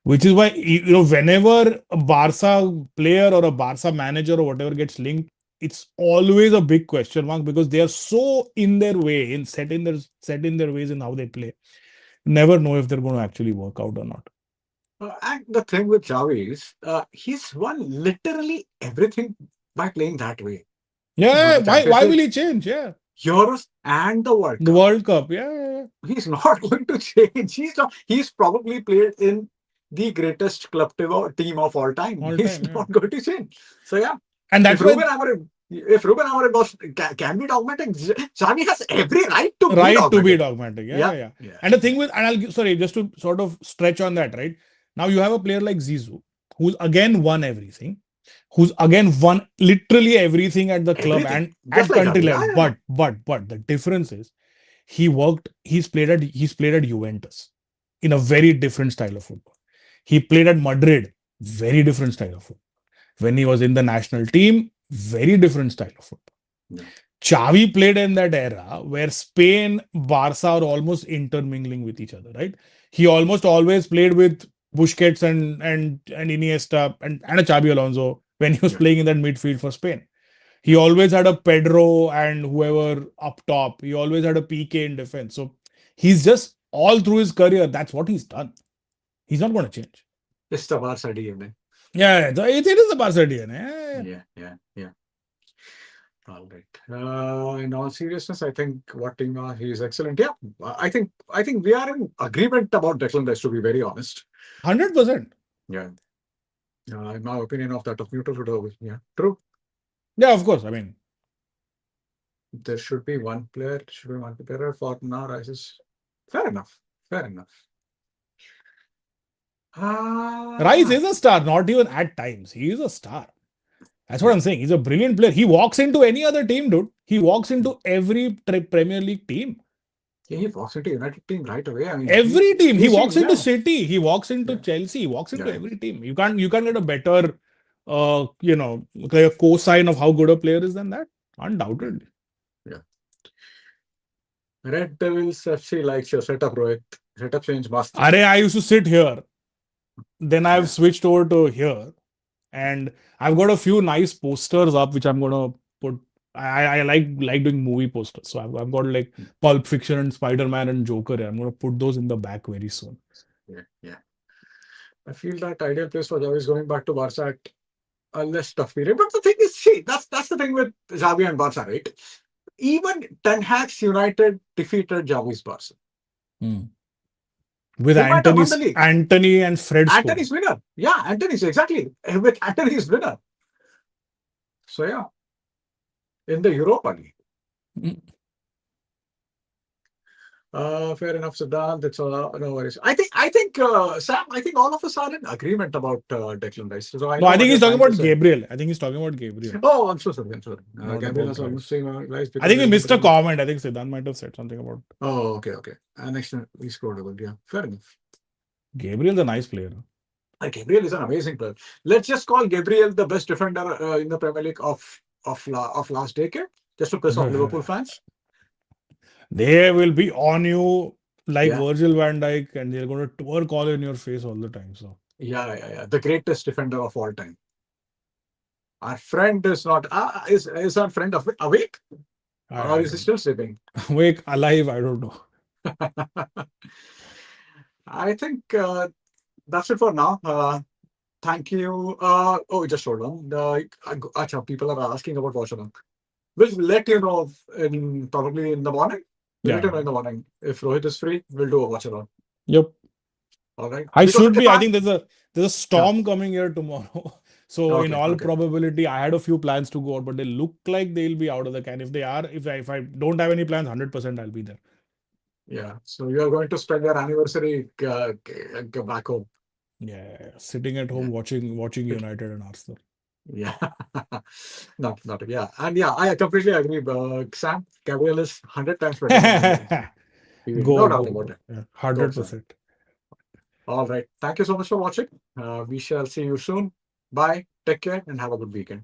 Which is why whenever a Barca player or a Barca manager or whatever gets linked, it's always a big question mark because they are so in their way, set in their ways in how they play. Never know if they're going to actually work out or not. And the thing with Xavi is, he's won literally everything by playing that way. He's won Yeah, the why Champions will League, he change? Yeah, Euros, and the World the Cup. World Cup. Yeah, yeah, yeah. He's not going to change. He's not. He's probably played in the greatest team of all time. All He's time. Yeah, not going to change. So yeah, and if that's why Ruben Amorim can be dogmatic, Xavi has every right to be right to be dogmatic. dogmatic. Yeah, Yeah, yeah, yeah. yeah, And the thing yeah. with, and sorry, just to sort of stretch on that, right? Now you have a player like Zizou, who's again won everything, who's again won literally everything at the club Everything, and just at like country Xavi. level. Yeah, yeah, But the difference is he's played at Juventus in a very different style of football. He played at Madrid, very different style of football. When he was in the national team, very different style of football. yeah, Xavi played in that era where Spain, Barca are almost intermingling with each other, right? He almost always played with Busquets and Iniesta and a Xabi Alonso when he was yeah. playing in that midfield for Spain. He Yeah. always had a Pedro and whoever up top. He always had a PK in defense. So he's just all through his career, that's what he's done. He's not going to change. It's the Barca DNA. Yeah, it is the Barca DNA. Yeah, Yeah, yeah, yeah. All right. In all seriousness, I think what team he is excellent. Yeah, I think we are in agreement about Declan Rice. To be very honest, 100%. Yeah. In my opinion of that of neutral to yeah, true. Yeah, of course. I mean, There should be one player. Should be one player for now. Rises. Fair enough. Fair enough. Rice Ah, is a star, not even at times. He is a star. That's what yeah. I'm saying. He's a brilliant player. He walks into any other team, dude. He walks into every Premier League team. Yeah, he walks into United team right away. I mean, Every team. He he's walks been into yeah, City. He walks into yeah, Chelsea. He walks into yeah, every team. You can't get a better like a cosign of how good a player is than that. yeah, Undoubtedly. yeah. Red Devils FC likes your setup, Rohit. Setup change must. Are I used to sit here. Then I've Yeah. switched over to here. And I've got a few nice posters up which I'm gonna put. I like doing movie posters, so I've got like Pulp Fiction and Spider-Man and Joker. I'm gonna put those in the back very soon. Yeah, yeah. I feel that ideal place for Javi is going back to Barca at a less tough period. But the thing is, see, that's the thing with Xavi and Barca, right? Even Ten Hag's United defeated Xavi's Barca. Hmm. With They might have won the league. Anthony and Fred scoring. Anthony's winner. Yeah, Anthony's exactly. With Anthony's winner. So yeah, in the Europa League. Hmm. Fair enough, Siddharth. That's all. No worries. I think, Sam. I think all of us are in agreement about Declan Rice. So I No, know I what think you're he's talking trying to about say. Gabriel. I think he's talking about Gabriel, Oh, I'm so sorry. I'm sorry. not Gabriel about has almost Rice. saying Rice I because think he's we in the missed a Premier League. comment. I think Siddharth might have said something about Oh, okay, okay. Next time we scrolled over. Yeah, fair enough. Gabriel's a nice player. Gabriel is an amazing player. Let's just call Gabriel the best defender in the Premier League of last decade, just to piss off Liverpool fans. They will be on you like Yeah, Virgil van Dijk, and they're going to twerk all in your face all the time. So yeah, yeah, yeah. The greatest defender of all time. Our friend is not. Is our friend awake, or I is he don't still sleeping? wake alive. I don't know. I think that's it for now. Thank you. Oh, just hold on. Acha, people are asking about Watcher. We'll let you know in probably in the morning. We'll let you Yeah. know in the morning. If Rohit is free, we'll do a watch along. Yep. All right. I Because should if be. I I think there's a yeah, storm coming here tomorrow. So in okay, all okay. probability, I had a few plans to go out, but they look like they'll be out of the can. If they are, if I don't have any plans, 100% I'll be there. Yeah. So you are going to spend your anniversary back home. Yeah, sitting at Yeah. home watching United and Arsenal. Yeah. Not yeah. And yeah, I completely agree. Sam, Gabriel is 100 times better than Anthony. No doubt about Go. it. Yeah, Go, Sam. 100%. All right. Thank you so much for watching. We shall see you soon. Bye. Take care and have a good weekend.